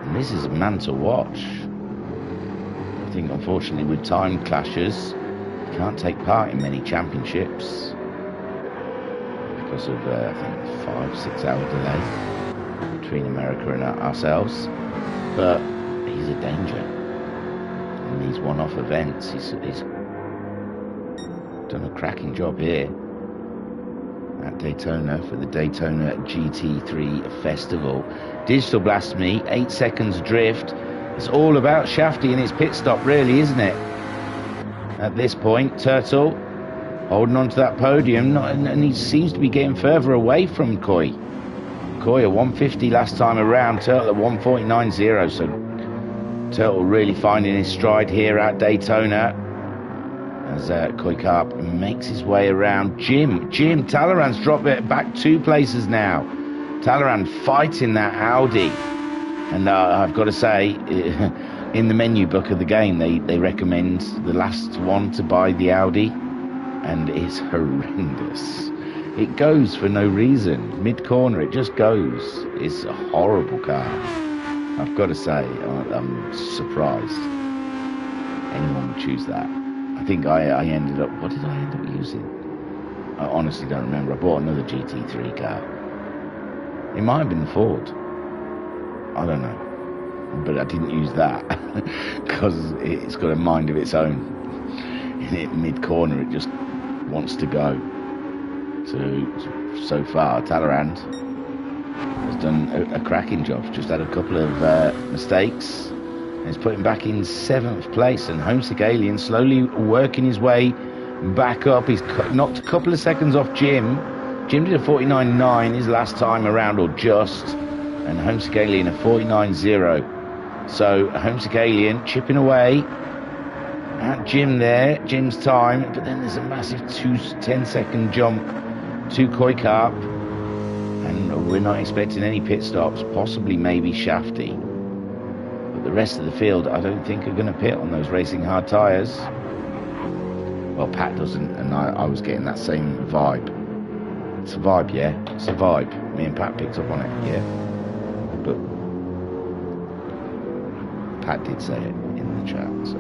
and this is a man to watch. I think unfortunately with time clashes he can't take part in many championships because of I think 5-6 hour delay between America and ourselves. But he's a danger in these one-off events. He's done a cracking job here at Daytona for the Daytona GT3 Festival. Digital Blast me, 8 seconds drift. It's all about Shafty and his pit stop, really, isn't it? At this point, Turtle holding on to that podium, and he seems to be getting further away from Coy. Coy at 150 last time around, Turtle at 149.0, so Turtle really finding his stride here at Daytona as Coy Carp makes his way around. Jim Talleyrand's dropped it back 2 places now. Talleyrand fighting that Audi, and I've got to say, in the menu book of the game, they recommend the last one to buy the Audi, and it's horrendous. It goes for no reason. Mid-corner, it just goes. It's a horrible car. I've got to say, I'm surprised anyone would choose that. I think I ended up... What did I end up using? I honestly don't remember. I bought another GT3 car. It might have been the Ford. I don't know. But I didn't use that because it's got a mind of its own. In it mid-corner, it just wants to go. So far, Talleyrand has done a cracking job. Just had a couple of mistakes. And he's put him back in 7th place. And Homesick Alien slowly working his way back up. He's knocked a couple of seconds off Jim. Jim did a 49.9 his last time around, or just. And Homesick Alien a 49.0. So Homesick Alien chipping away at Jim there. Jim's time. But then there's a massive 10-second jump to Coy Carp. And we're not expecting any pit stops. Possibly maybe Shafty. But the rest of the field, I don't think are going to pit on those racing hard tyres. Well, Pat doesn't, and I was getting that same vibe. It's a vibe, yeah. It's a vibe. Me and Pat picked up on it, yeah. But Pat did say it in the chat, so.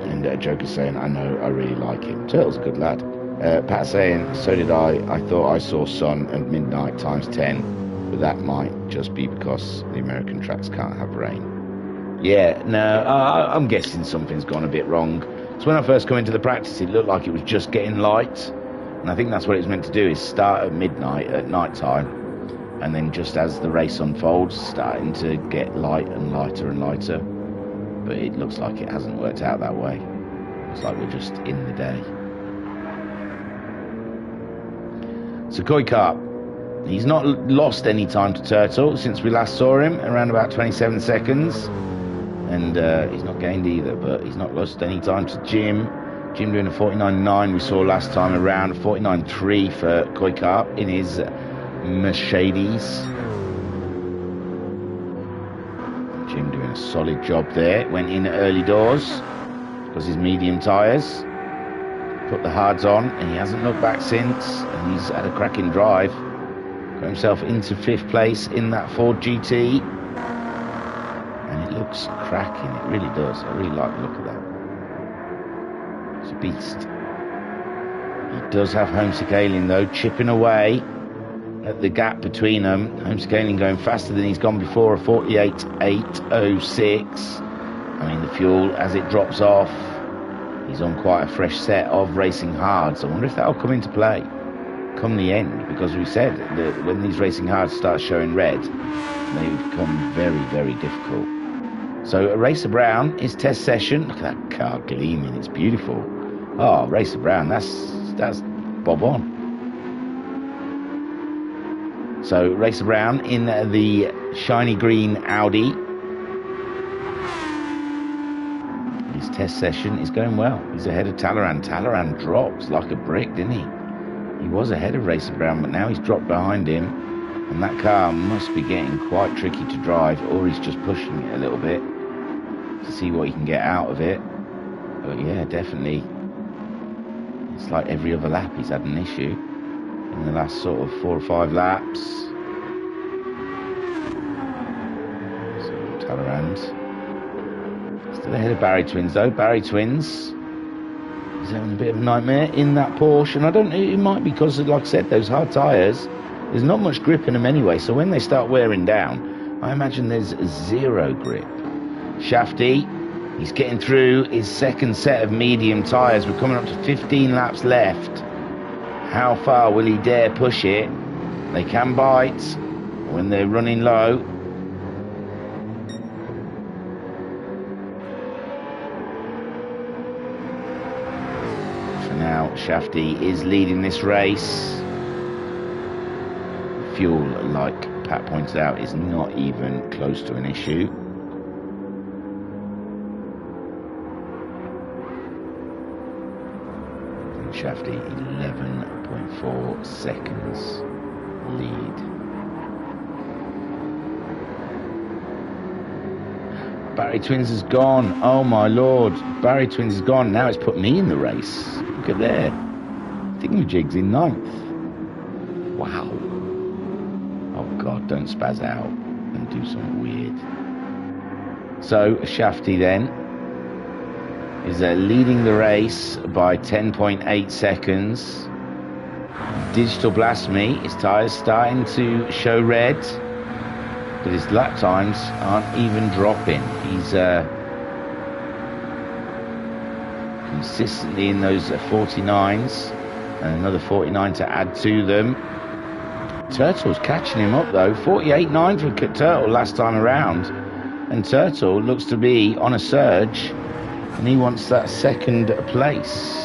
And Joker's saying, I know, I really like him. Turtle's a good lad. Pat saying, so did I. I thought I saw sun at midnight times 10, but that might just be because the American tracks can't have rain. Yeah, no, I'm guessing something's gone a bit wrong. So when I first come into the practice, it looked like it was just getting light. And I think that's what it was meant to do, is start at midnight, at night time. And then just as the race unfolds, starting to get light and lighter and lighter. But it looks like it hasn't worked out that way. Looks like we're just in the day. So Coy Carp, he's not lost any time to Turtle since we last saw him, around about 27 seconds. And he's not gained either, but he's not lost any time to Jim. Jim doing a 49.9 we saw last time around, a 49.3 for Coy Carp in his Mercedes. Jim doing a solid job there. Went in early doors because his medium tyres. Put the hards on, and he hasn't looked back since. And he's had a cracking drive. Got himself into 5th place in that Ford GT. And it looks cracking, it really does. I really like the look of that. It's a beast. He does have Homesick Alien though, chipping away at the gap between them. Homesick Alien going faster than he's gone before, a 48.806. I mean, the fuel, as it drops off, he's on quite a fresh set of racing hards. I wonder if that'll come into play come the end, because we said that when these racing hards start showing red, they become very, very difficult. So Racer Brown, his test session. Look at that car gleaming, it's beautiful. Oh, Racer Brown, that's bob on. So Racer Brown in the shiny green Audi. His test session is going well. He's ahead of Talleyrand. Talleyrand dropped like a brick, didn't he? He was ahead of Racer Brown, but now he's dropped behind him. And that car must be getting quite tricky to drive, or he's just pushing it a little bit to see what he can get out of it. But yeah, definitely. It's like every other lap he's had an issue in the last sort of 4 or 5 laps. So Talleyrand still ahead of Barry Twins though. Barry Twins, he's having a bit of a nightmare in that Porsche, and I don't know, it might be because, like I said, those hard tyres, there's not much grip in them anyway, so when they start wearing down, I imagine there's zero grip. Shafty He's getting through his second set of medium tyres. We're coming up to 15 laps left. How far will he dare push it? They can bite when they're running low. For now, Shafty is leading this race. Fuel, like Pat pointed out, is not even close to an issue. Shafty 11.4 seconds lead. Barry Twins is gone. Oh my lord, Barry Twins is gone. Now it's put me in the race. Look at there. Thingamajig's in 9th. Wow. Oh god, don't spaz out and do something weird. So Shafty then is leading the race by 10.8 seconds. Digital Blasphemy, his tyres starting to show red, but his lap times aren't even dropping. He's consistently in those 49s, and another 49 to add to them. Turtle's catching him up though. 48.9 for Turtle last time around, and Turtle looks to be on a surge, and he wants that second place.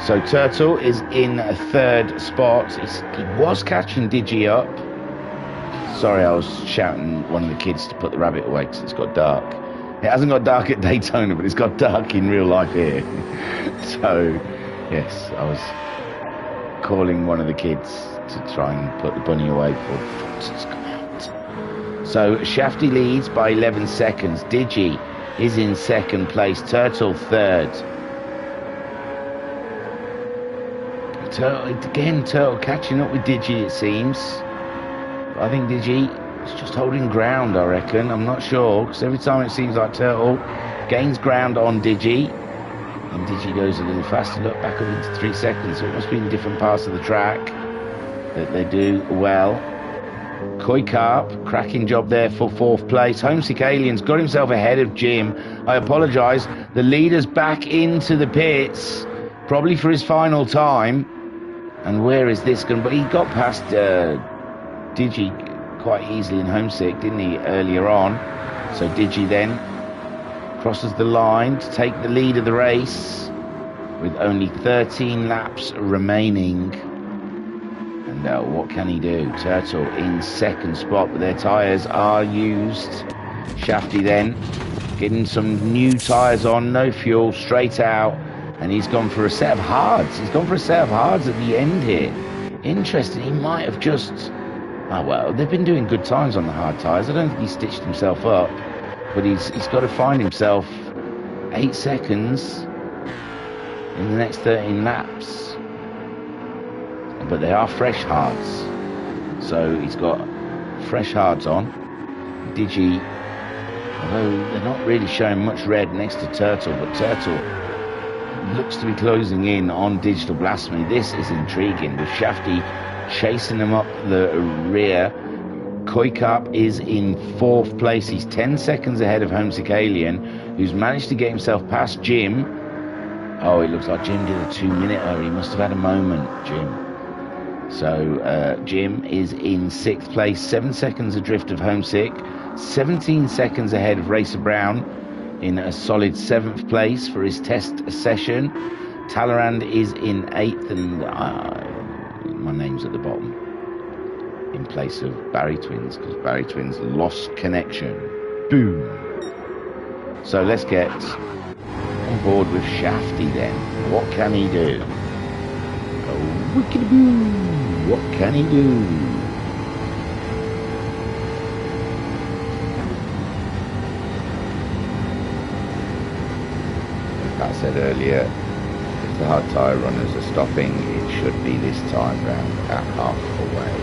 So Turtle is in a 3rd spot. He was catching Digi up. Sorry, I was shouting one of the kids to put the rabbit away because it's got dark. It hasn't got dark at Daytona, but it's got dark in real life here. So, yes, I was calling one of the kids to try and put the bunny away before the foxes come out. So Shafty leads by 11 seconds. Digi is in 2nd place. Turtle 3rd. Turtle catching up with Digi, it seems. But I think Digi is just holding ground, I reckon. I'm not sure, because every time it seems like Turtle gains ground on Digi, and Digi goes a little faster. Look, back up into 3 seconds. So it must be in different parts of the track that they do well. Koi Carp, cracking job there for 4th place. Homesick Alien's got himself ahead of Jim. I apologise. The leader's back into the pits, probably for his final time. And where is this going? But he got past Digi quite easily in Homesick, didn't he, earlier on? So Digi then crosses the line to take the lead of the race with only 13 laps remaining. And what can he do? Turtle in 2nd spot, but their tyres are used. Shafty then getting some new tyres on, no fuel, straight out. And he's gone for a set of hards. He's gone for a set of hards at the end here. Interesting. He might have just... Oh, well, they've been doing good times on the hard tyres. I don't think he stitched himself up. But he's got to find himself 8 seconds in the next 13 laps. But they are fresh hards. So he's got fresh hards on. Digi, although they're not really showing much red next to Turtle, but Turtle looks to be closing in on Digital Blasphemy. This is intriguing, with Shafty chasing them up the rear. Koi Carp is in 4th place. He's 10 seconds ahead of Homesick Alien, who's managed to get himself past Jim. Oh, it looks like Jim did a 2-minute. He must have had a moment, Jim. So Jim is in 6th place, 7 seconds adrift of Homesick, 17 seconds ahead of Racer Brown, in a solid 7th place for his test session. Talleyrand is in 8th, and my name's at the bottom in place of Barry Twins, because Barry Twins lost connection. Boom. So let's get on board with Shafty then. What can he do? Oh, wicked-boo. What can he do? I said earlier, The hard tyre runners are stopping. It should be this time round at halfway.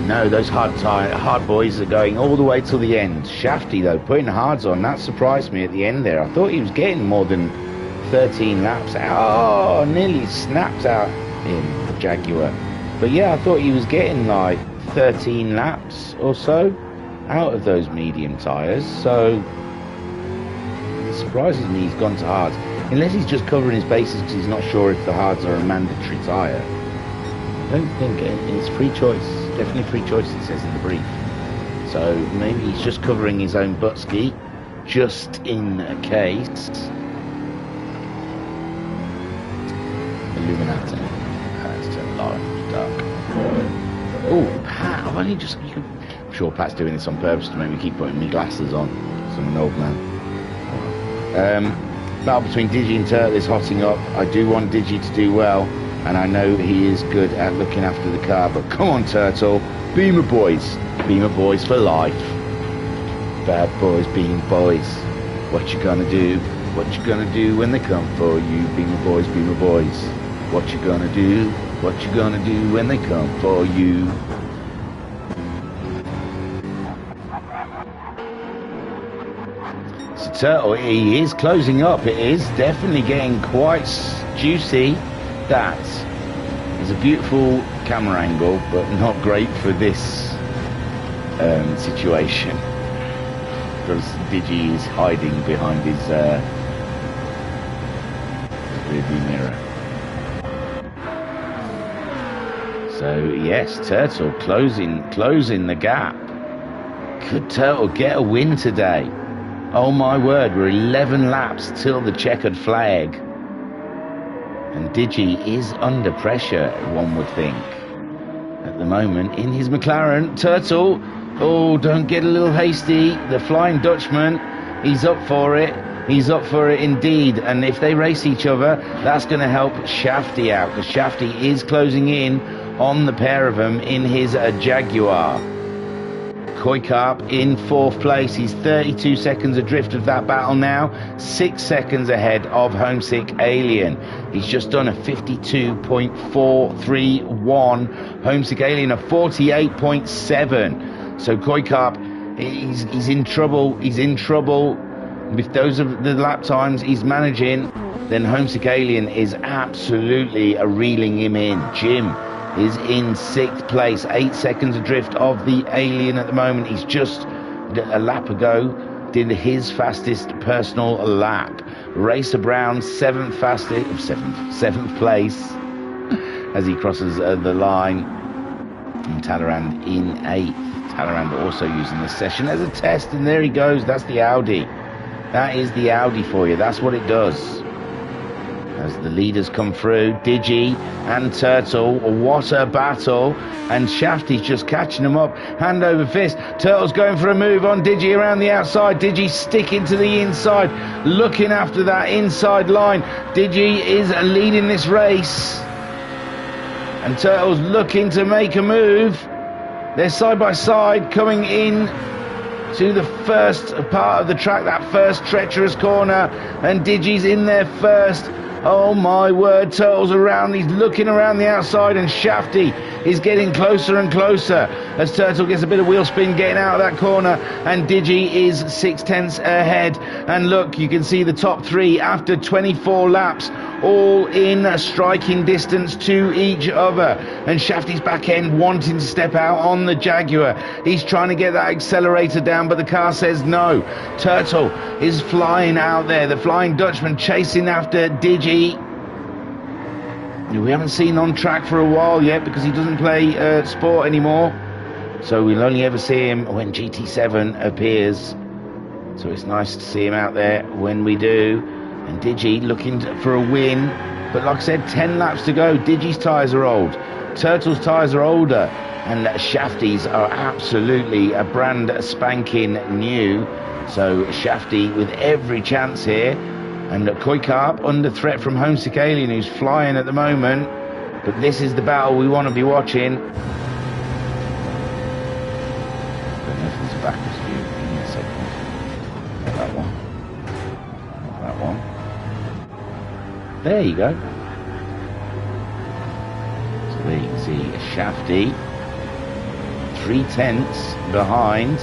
No, those hard boys are going all the way till the end. Shafty though, putting hards on, that surprised me at the end there. I thought he was getting more than 13 laps out. Oh, nearly snapped out in the Jaguar. But yeah, I thought he was getting like 13 laps or so out of those medium tyres. So it surprises me he's gone to hards. Unless he's just covering his bases because he's not sure if the hards are a mandatory tyre. I don't think it's free choice. Definitely free choice, it says in the brief. So maybe he's just covering his own butt ski, just in case. Illuminati. That's a lot dark. Oh, Pat, I've only just... I'm sure Pat's doing this on purpose to make me keep putting my glasses on. So I'm an old man. Battle between Digi and Turtle is hotting up. I do want Digi to do well, and I know he is good at looking after the car, but come on, Turtle. Beamer boys. Beamer boys for life. Bad boys being boys. What you gonna do? What you gonna do when they come for you? Beamer boys, Beamer boys. What you gonna do? What you gonna do when they come for you? So Turtle, he is closing up. It is definitely getting quite juicy. That is a beautiful camera angle, but not great for this situation. Because Digi is hiding behind his rearview mirror. So yes, Turtle closing the gap. Could Turtle get a win today? Oh my word, we're 11 laps till the checkered flag. And Digi is under pressure, one would think. At the moment, in his McLaren, Turtle, oh, don't get a little hasty. The Flying Dutchman, he's up for it. He's up for it indeed. And if they race each other, that's going to help Shafty out, because Shafty is closing in on the pair of them in his Jaguar. Koikarp in 4th place. He's 32 seconds adrift of that battle now. 6 seconds ahead of Homesick Alien. He's just done a 52.431. Homesick Alien a 48.7. So Koikarp, he's in trouble. He's in trouble. If those are the lap times he's managing, then Homesick Alien is absolutely reeling him in. Jim is in 6th place, 8 seconds adrift of the Alien at the moment. He's just a lap ago did his fastest personal lap. Racer Brown 7th place as he crosses the line, and Talleyrand in 8th. Talleyrand also using the session as a test, and there he goes. That's the Audi. That is the Audi for you. That's what it does. As the leaders come through, Digi and Turtle, what a battle. And Shafty's just catching them up, hand over fist. Turtle's going for a move on Digi around the outside. Digi sticking to the inside, looking after that inside line. Digi is leading this race. And Turtle's looking to make a move. They're side by side coming in to the first part of the track, that first treacherous corner. And Digi's in there first. Oh my word, Turtle's around, he's looking around the outside, and Shafty is getting closer and closer as Turtle gets a bit of wheel spin getting out of that corner, and Digi is 6/10 ahead. And look, you can see the top three after 24 laps, all in striking distance to each other. And Shafty's back end wanting to step out on the Jaguar. He's trying to get that accelerator down, but the car says no. Turtle is flying out there, the Flying Dutchman chasing after Digi. We haven't seen on track for a while yet because he doesn't play sport anymore, so we'll only ever see him when GT7 appears. So it's nice to see him out there when we do. And Digi looking for a win, but like I said, 10 laps to go. Digi's tyres are old, Turtle's tyres are older, and Shafty's are absolutely a brand spanking new. So Shafty with every chance here. And Koikarp under threat from Homesick Alien, who's flying at the moment. But this is the battle we want to be watching. I don't know if there's a backwards view. Give me a second. Not that one. Not that one. There you go. So there you can see Shafty 3/10 behind.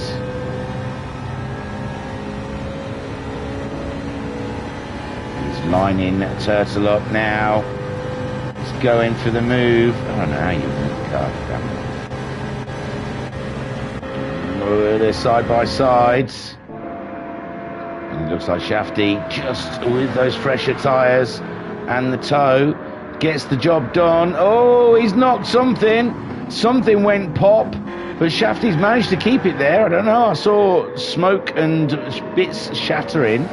He's lining Turtle up now. He's going for the move. I don't know how you move the car. Oh, they're side by side. And it looks like Shafty, just with those fresher tyres and the toe, gets the job done. Oh, he's knocked something. Something went pop, but Shafty's managed to keep it there. I don't know. I saw smoke and bits shattering.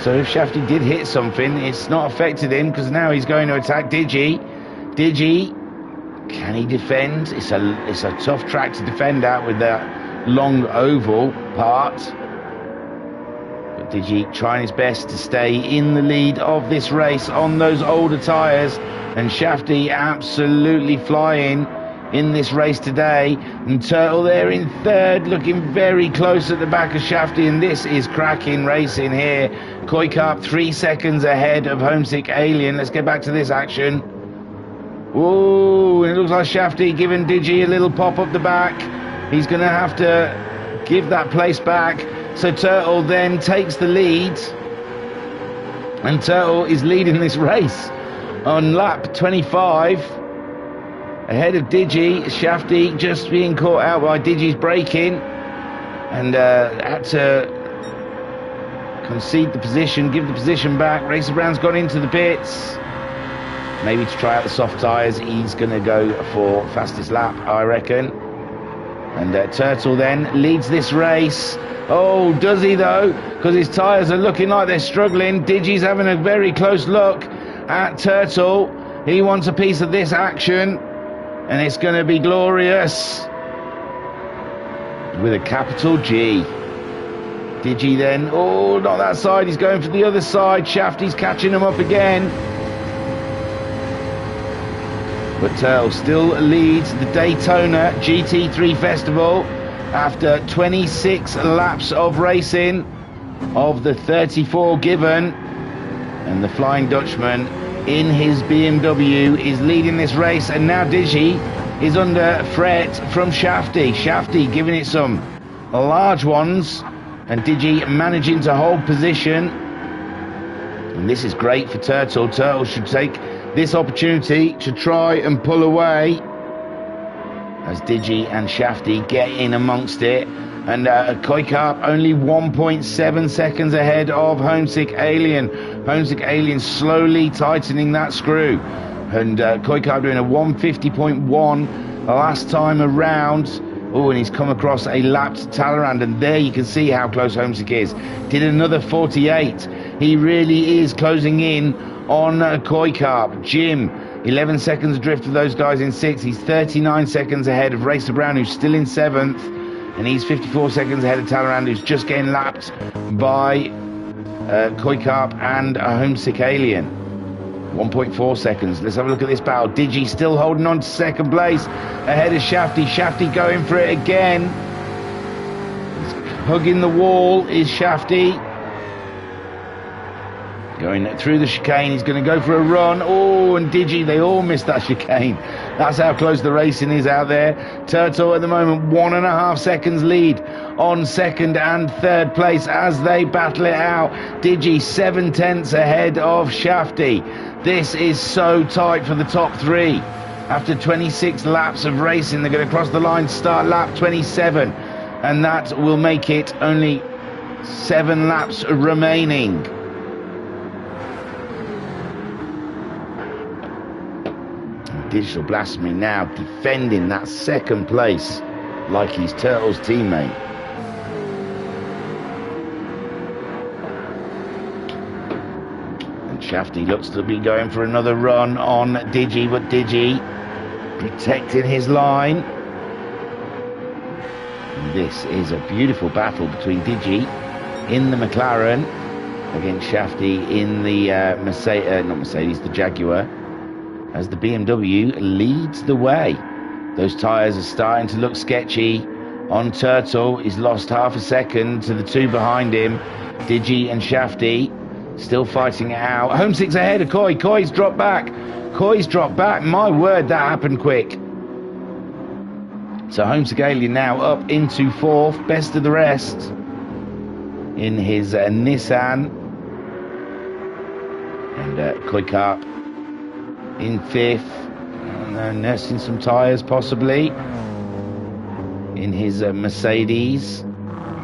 So if Shafty did hit something, it's not affected him, because now he's going to attack Digi. Digi, can he defend? It's a tough track to defend at with that long oval part. But Digi trying his best to stay in the lead of this race on those older tyres. And Shafty absolutely flying in this race today. And Turtle there in third, looking very close at the back of Shafty. And this is cracking racing here. Koi Carp 3 seconds ahead of Homesick Alien. Let's get back to this action. Ooh, it looks like Shafty giving Digi a little pop up the back. He's going to have to give that place back. So Turtle then takes the lead. And Turtle is leading this race on lap 25. Ahead of Digi. Shafty just being caught out by Digi's braking. And had to concede the position, give the position back. Racer Brown's gone into the pits. Maybe to try out the soft tyres. He's going to go for fastest lap, I reckon. And Turtle then leads this race. Oh, does he though? Because his tyres are looking like they're struggling. Digi's having a very close look at Turtle. He wants a piece of this action. And it's going to be glorious. With a capital G. Digi then. Oh, not that side. He's going for the other side. Shafty's catching him up again. But Turtle still leads the Daytona GT3 Festival after 26 laps of racing of the 34 given. And the Flying Dutchman in his BMW is leading this race. And now Digi is under threat from Shafty. Shafty giving it some large ones. And Digi managing to hold position. And this is great for Turtle. Turtle should take this opportunity to try and pull away as Digi and Shafty get in amongst it. And Koi Carp only 1.7 seconds ahead of Homesick Alien. Homesick Alien slowly tightening that screw. And Koi Carp doing a 150.1 last time around. Oh, and he's come across a lapped Talleyrand, and there you can see how close Homesick is. Did another 48. He really is closing in on Koi Carp. Jim, 11 seconds adrift of those guys in 6th. He's 39 seconds ahead of Racer Brown, who's still in 7th. And he's 54 seconds ahead of Talleyrand, who's just getting lapped by Koi Carp and a Homesick Alien. 1.4 seconds. Let's have a look at this battle. Digi still holding on to second place ahead of Shafty. Shafty going for it again. He's hugging the wall is Shafty. Going through the chicane. He's going to go for a run. Oh, and Digi, they all missed that chicane. That's how close the racing is out there. Turtle at the moment 1.5 seconds lead on second and third place as they battle it out. Digi 7/10 ahead of Shafty. This is so tight for the top three. After 26 laps of racing, they're going to cross the line, start lap 27. And that will make it only 7 laps remaining. Digital Blasphemy now defending that second place like he's Turtle's teammate. And Shafty looks to be going for another run on Digi, but Digi protecting his line. And this is a beautiful battle between Digi in the McLaren against Shafty in the the Jaguar, as the BMW leads the way. Those tyres are starting to look sketchy on Turtle. He's lost half a second to the two behind him, Digi and Shafty. Still fighting it out. Homesick's ahead of Coy. Coy's dropped back. Coy's dropped back. My word, that happened quick. So Homesick Alien now up into 4th. Best of the rest in his Nissan. And Coy Carp in 5th. Nursing some tyres possibly in his Mercedes.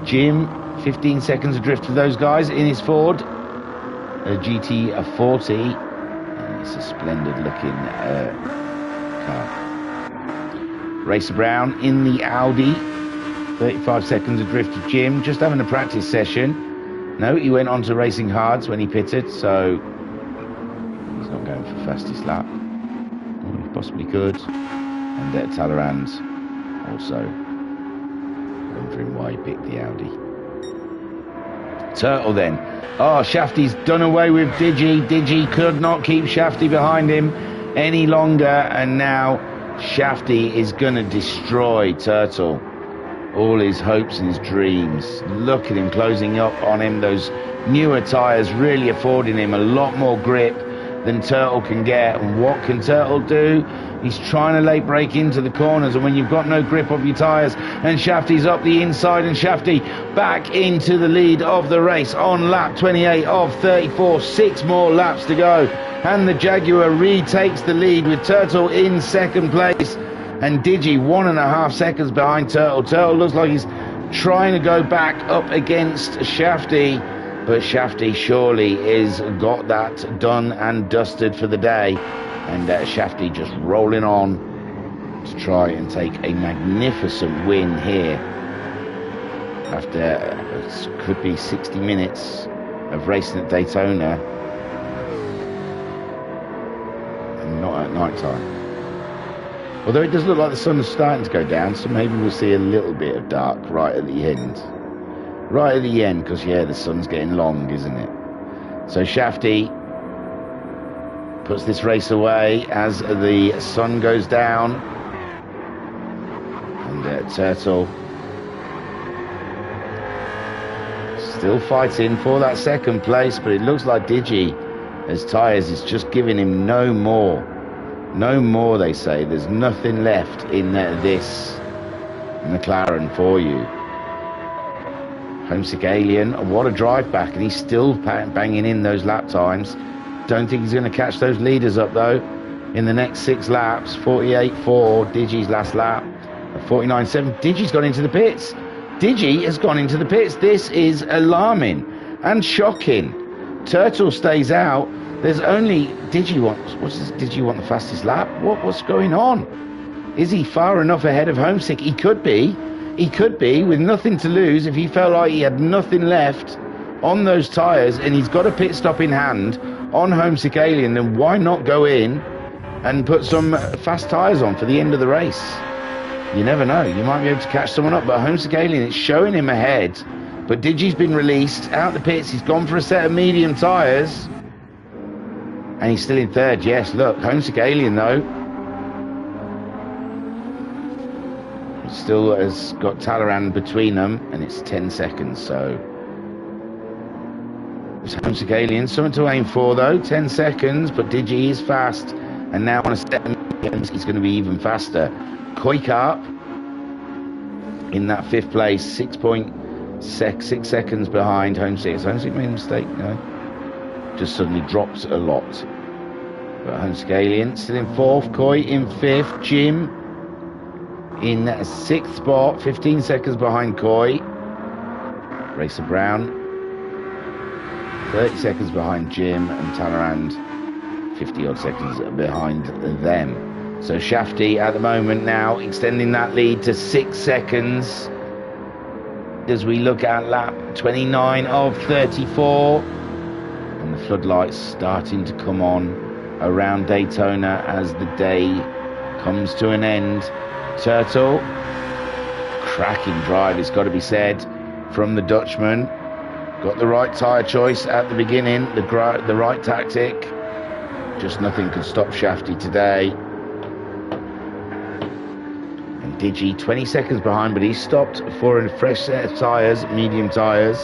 Jim, 15 seconds adrift of those guys in his Ford GT40. It's a splendid looking car. Racer Brown in the Audi, 35 seconds adrift of Jim, just having a practice session. No, he went on to racing hards when he pitted, so he's not going for fastest lap. He possibly could. And Talleyrand also wondering why he picked the Audi. Turtle then. Oh, Shafty's done away with Digi. Digi could not keep Shafty behind him any longer, and now Shafty is going to destroy Turtle. All his hopes and his dreams. Look at him closing up on him. Those newer tyres really affording him a lot more grip than Turtle can get. And what can Turtle do? He's trying to late brake into the corners, and when you've got no grip of your tyres, and Shafty's up the inside, and Shafty back into the lead of the race on lap 28 of 34. 6 more laps to go, and the Jaguar retakes the lead with Turtle in 2nd place, and Digi 1.5 seconds behind Turtle. Turtle looks like he's trying to go back up against Shafty, but Shafty surely is got that done and dusted for the day. And Shafty just rolling on to try and take a magnificent win here after it could be 60 minutes of racing at Daytona, and not at night time. Although it does look like the sun is starting to go down, so maybe we'll see a little bit of dark right at the end. Right at the end, because yeah, the sun's getting long, isn't it? So Shafty puts this race away as the sun goes down, and Turtle still fighting for that 2nd place, but it looks like Digi as tyres is just giving him no more, they say. There's nothing left in this McLaren for you. Homesick Alien, what a drive back, and he's still banging in those lap times. Don't think he's going to catch those leaders up though in the next 6 laps. 48.4 Digi's last lap, 49.7. Digi's gone into the pits. Digi has gone into the pits. This is alarming and shocking. Turtle stays out. There's only Digi wants. Digi want the fastest lap? What's going on? Is he far enough ahead of Homesick? He could be. He could be with nothing to lose. If he felt like he had nothing left on those tyres and he's got a pit stop in hand on Homesick Alien, then why not go in and put some fast tyres on for the end of the race? You never know, you might be able to catch someone up. But Homesick Alien, it's showing him ahead, but Digi's been released out the pits. He's gone for a set of medium tyres, and he's still in 3rd. Yes, look, Homesick Alien though still has got Talleyrand between them, and it's 10 seconds. So it's Homesick Alien, something to aim for though. 10 seconds, but Digi is fast, and now on a step he's going to be even faster. Coy Carp in that 5th place, 6 seconds behind Homesick. Has Homesick made a mistake? No, just suddenly dropped a lot. But Homesick Alien still in 4th, Coy in 5th, Jim in 6th spot, 15 seconds behind Coy. Racer Brown 30 seconds behind Jim, and Talleyrand 50 odd seconds behind them. So Shafty at the moment now extending that lead to 6 seconds as we look at lap 29 of 34, and the floodlights starting to come on around Daytona as the day comes to an end. Turtle, cracking drive, it's got to be said, from the Dutchman. Got the right tyre choice at the beginning, the right tactic. Just nothing could stop Shafty today. And Digi 20 seconds behind, but he stopped for a fresh set of tyres, medium tyres.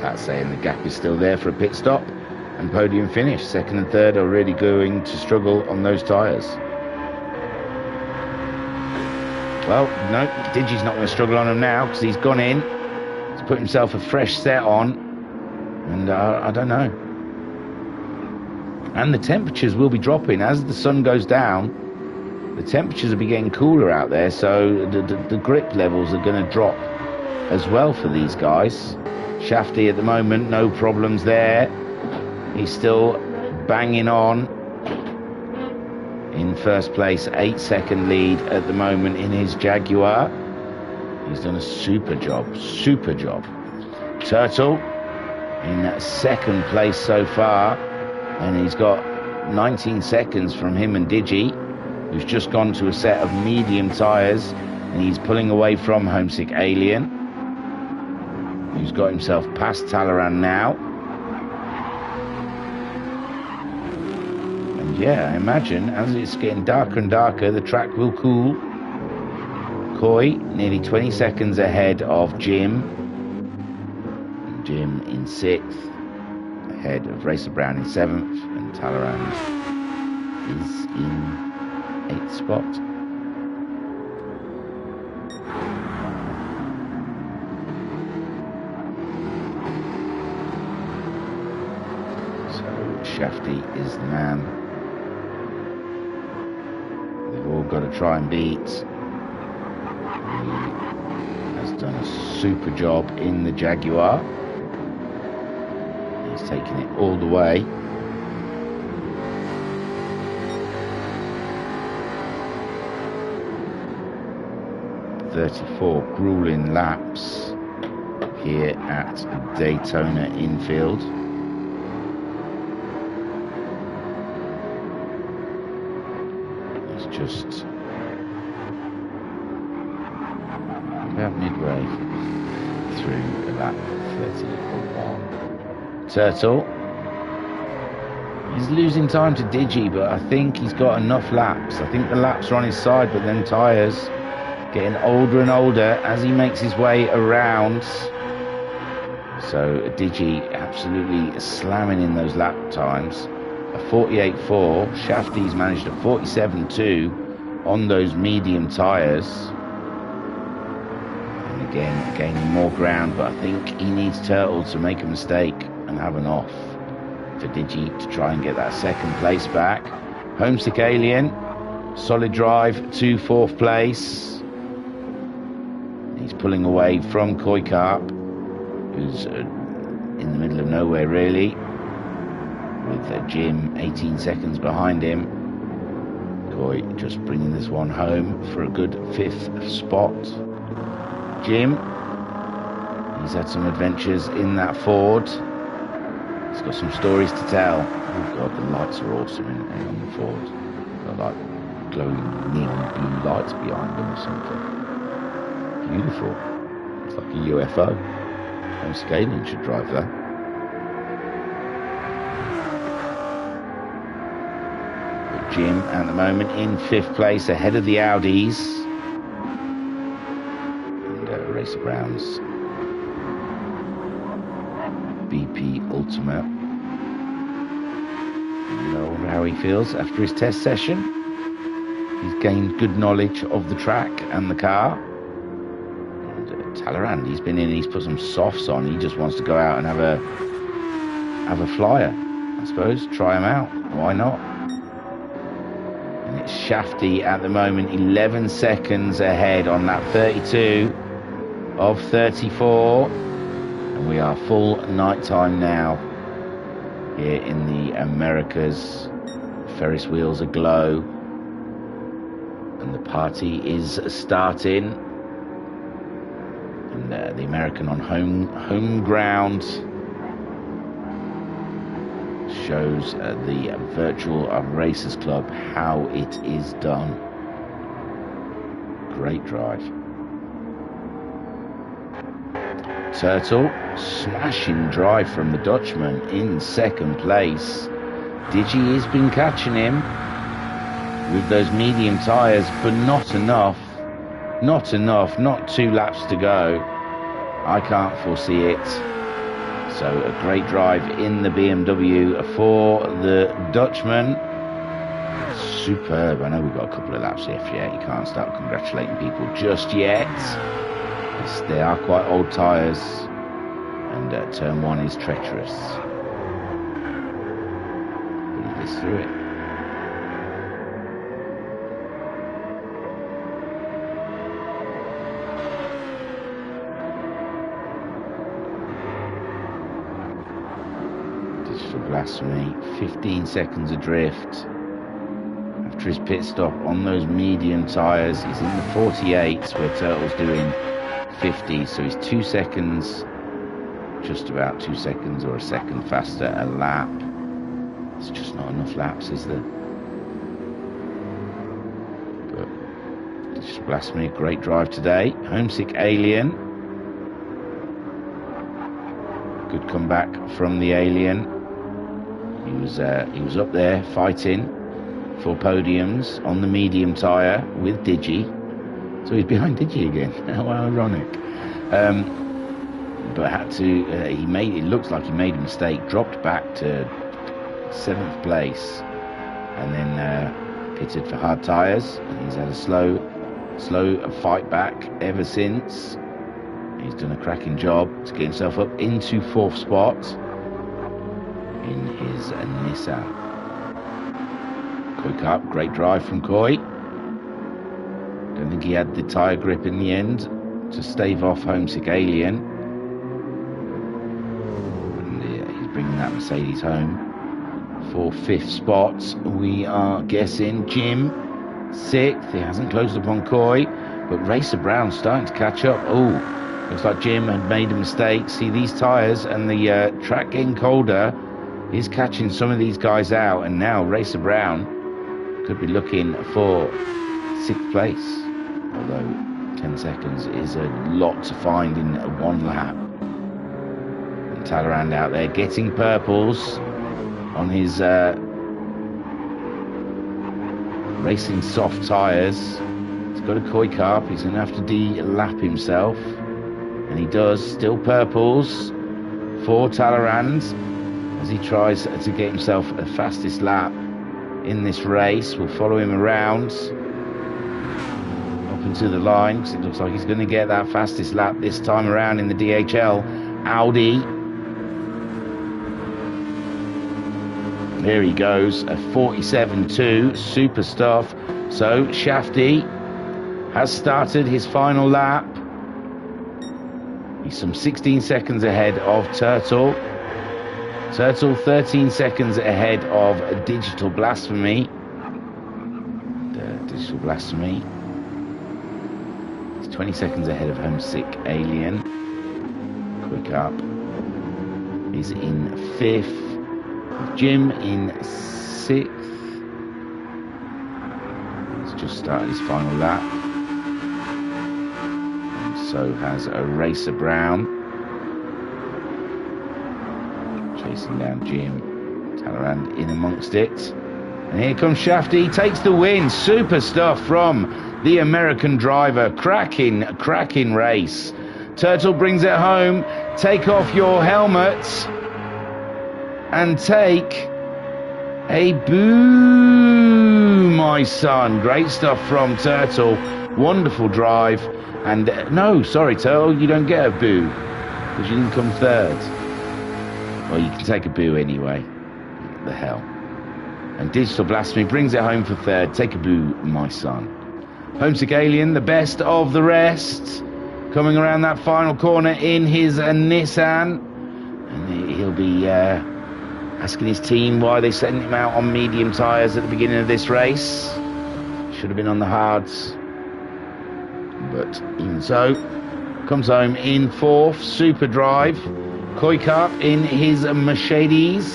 Pat saying the gap is still there for a pit stop and podium finish. Second and third are really going to struggle on those tyres. Well, no, Digi's not going to struggle on him now because he's gone in. He's put himself a fresh set on. And I don't know. And the temperatures will be dropping as the sun goes down. The temperatures will be getting cooler out there, so the grip levels are going to drop as well for these guys. Shafty at the moment, no problems there. He's still banging on in first place, 8-second lead at the moment in his Jaguar. He's done a super job. Turtle in second place so far, and he's got 19 seconds from him and Digi, who's just gone to a set of medium tyres, and he's pulling away from Homesick Alien, who's got himself past Talleyrand now. And yeah, I imagine as it's getting darker and darker, the track will cool. Coy nearly 20 seconds ahead of Jim. And Jim in 6th, ahead of Racer Brown in 7th, and Talleyrand is in 8th spot. So Shafty is the man they've all got to try and beat. He has done a super job in the Jaguar. He's taking it all the way. .34 grueling laps here at Daytona infield. It's just about midway through lap 31. Turtle, he's losing time to Digi, but I think he's got enough laps. I think the laps are on his side, but then tyres getting older and older as he makes his way around. So Digi absolutely slamming in those lap times. A 48.4. Shafty's managed a 47.2 on those medium tyres. And again, gaining more ground, but I think he needs Turtle to make a mistake and have an off for Digi to try and get that second place back. Homesick Alien, solid drive to 4th place. He's pulling away from Koi Carp, who's in the middle of nowhere really, with Jim 18 seconds behind him. Koi just bringing this one home for a good 5th spot. Jim, he's had some adventures in that Ford. He's got some stories to tell. Oh God, the lights are awesome on the Ford. They're like glowing neon blue lights behind them or something. Beautiful. It's like a UFO. Homesick Alien should drive that. But Jim at the moment in 5th place ahead of the Audis. And Racer Brown's BP Ultima. You know how he feels after his test session. He's gained good knowledge of the track and the car. Talleyrand, he's been in, he's put some softs on. He just wants to go out and have a flyer, I suppose. Try him out. Why not? And it's Shafty at the moment, 11 seconds ahead on lap 32 of 34. And we are full night time now here in the Americas. Ferris wheels aglow. And the party is starting. And the American on home ground shows the Virtual Racers Club how it is done. Great drive. Turtle, smashing drive from the Dutchman in 2nd place. Digi has been catching him with those medium tyres, but not enough. Not 2 laps to go. I can't foresee it. So a great drive in the BMW for the Dutchman. Superb. I know we've got a couple of laps left yet. You can't start congratulating people just yet. They are quite old tyres, and turn 1 is treacherous. But he gets through it. Digital blasphemy. 15 seconds adrift. After his pit stop on those medium tyres, he's in the 48s where Turtle's doing 50, so he's 2 seconds, just about 2 seconds or a second faster a lap. It's just not enough laps, is there? But Digital Blasphemy, a great drive today. Homesick Alien. Good comeback from the Alien. He was up there fighting for podiums on the medium tyre with Digi. So he's behind Digi again. How ironic. But had to, it looks like he made a mistake, dropped back to 7th place, and then pitted for hard tyres. And he's had a slow fight back ever since. He's done a cracking job to get himself up into 4th spot in his Nissan. Koi Cup, great drive from Koi. Don't think he had the tyre grip in the end to stave off Homesick Alien. And he's bringing that Mercedes home for 5th spot. We are guessing Jim 6th. He hasn't closed upon Koi, but Racer Brown starting to catch up. Oh, looks like Jim had made a mistake. See, these tyres and the track getting colder is catching some of these guys out, and now Racer Brown could be looking for 6th place, although 10 seconds is a lot to find in one lap. And Talleyrand out there getting purples on his racing soft tyres. He's got a Koi Carp, he's going to have to de-lap himself, and he does. Still purples for Talleyrand as he tries to get himself a fastest lap in this race. We'll follow him around up into the line, because it looks like he's going to get that fastest lap this time around in the DHL Audi. There he goes, a 47.2, super stuff. So Shafty has started his final lap. He's some 16 seconds ahead of Turtle. Turtle 13 seconds ahead of Digital Blasphemy. Digital Blasphemy. He's 20 seconds ahead of Homesick Alien. Quick up. He's in 5th. Jim in 6th. He's just started his final lap. And so has a Racer Brown. Chasing down Jim. Talleyrand in amongst it. And here comes Shafty, takes the win. Super stuff from the American driver. Cracking race. Turtle brings it home. Take off your helmet and take a boo, my son. Great stuff from Turtle. Wonderful drive. And no, sorry, Turtle, you don't get a boo because you didn't come 3rd. Well, you can take a boo anyway. What the hell. And Digital Blasphemy brings it home for 3rd. Take a boo, my son. Homesick Alien, the best of the rest, coming around that final corner in his Nissan. And he'll be asking his team why they sent him out on medium tyres at the beginning of this race. Should have been on the hards. But even so, comes home in 4th. Super drive. Koi Carp in his Mercedes.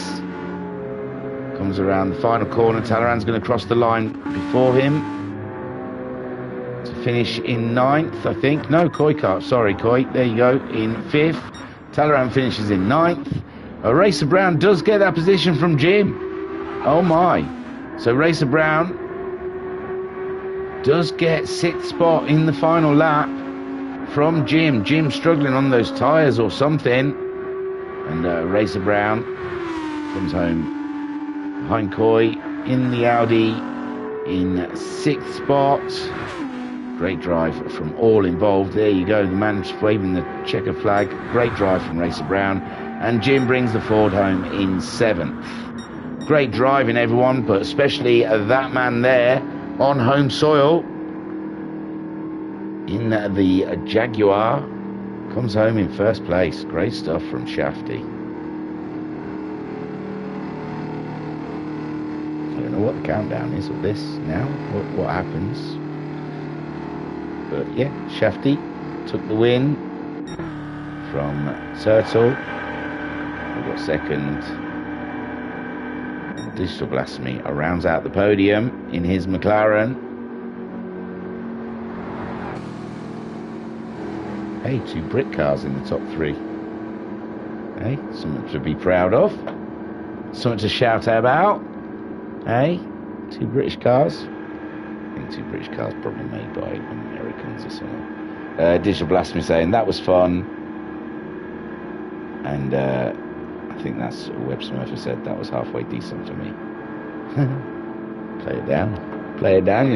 Comes around the final corner. Talleyrand's going to cross the line before him to finish in 9th, I think. No, Koi Carp. Sorry, Koi. There you go. In 5th. Talleyrand finishes in 9th. Racer Brown does get that position from Jim. Oh my. So Racer Brown does get 6th spot in the final lap from Jim. Jim struggling on those tyres or something. And Racer Brown comes home behind Coy in the Audi in 6th spot. Great drive from all involved. There you go, the man waving the checker flag. Great drive from Racer Brown. And Jim brings the Ford home in 7th. Great driving, everyone, but especially that man there on home soil in the Jaguar comes home in 1st place. Great stuff from Shafty. I don't know what the countdown is of this now, what happens. But yeah, Shafty took the win from Turtle. We got 2nd. Digital Blasphemy rounds out the podium in his McLaren. Hey, 2 Brit cars in the top 3. Hey, something to be proud of. Something to shout about. Hey, 2 British cars. I think 2 British cars probably made by Americans or something. Digital Blasphemy saying that was fun. And I think that's what Web Smurfer said. That was halfway decent for me. Play it down. Play it down,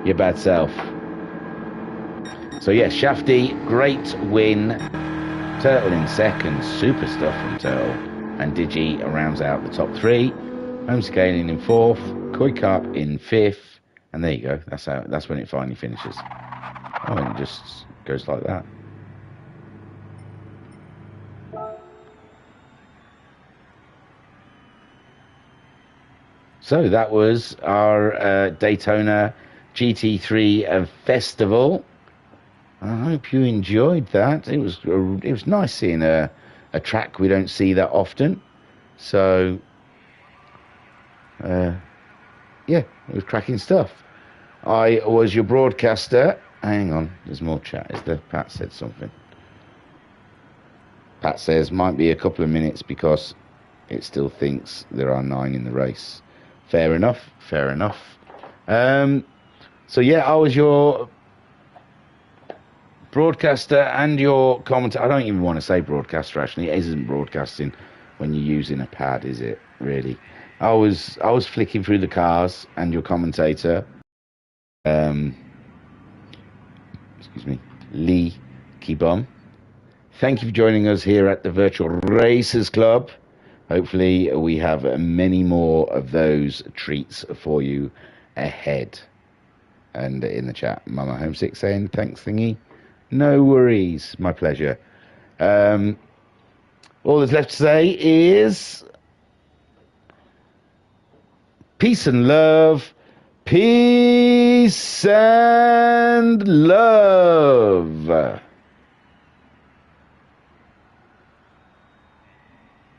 your bad self. So yeah, Shafty, great win. Turtle in 2nd, super stuff from Turtle. And Digi rounds out the top 3. Homescaling in 4th, Koi Carp in 5th. And there you go, that's when it finally finishes. Oh, and it just goes like that. So that was our Daytona GT3 festival. I hope you enjoyed that. It was nice seeing a track we don't see that often. So yeah, it was cracking stuff. I was your broadcaster. Hang on, there's more chat. Pat said something. Pat says might be a couple of minutes because it still thinks there are 9 in the race. Fair enough. Fair enough. So yeah, I was your broadcaster and your commentator. I don't even want to say broadcaster. Actually, it isn't broadcasting when you're using a pad, is it? Really? I was flicking through the cars and your commentator. Excuse me, Lee Kibom. Thank you for joining us here at the Virtual Racers Club. Hopefully we have many more of those treats for you ahead. And in the chat, Mama Homesick saying thanks thingy. No worries, my pleasure. All that's left to say is peace and love. Peace and love.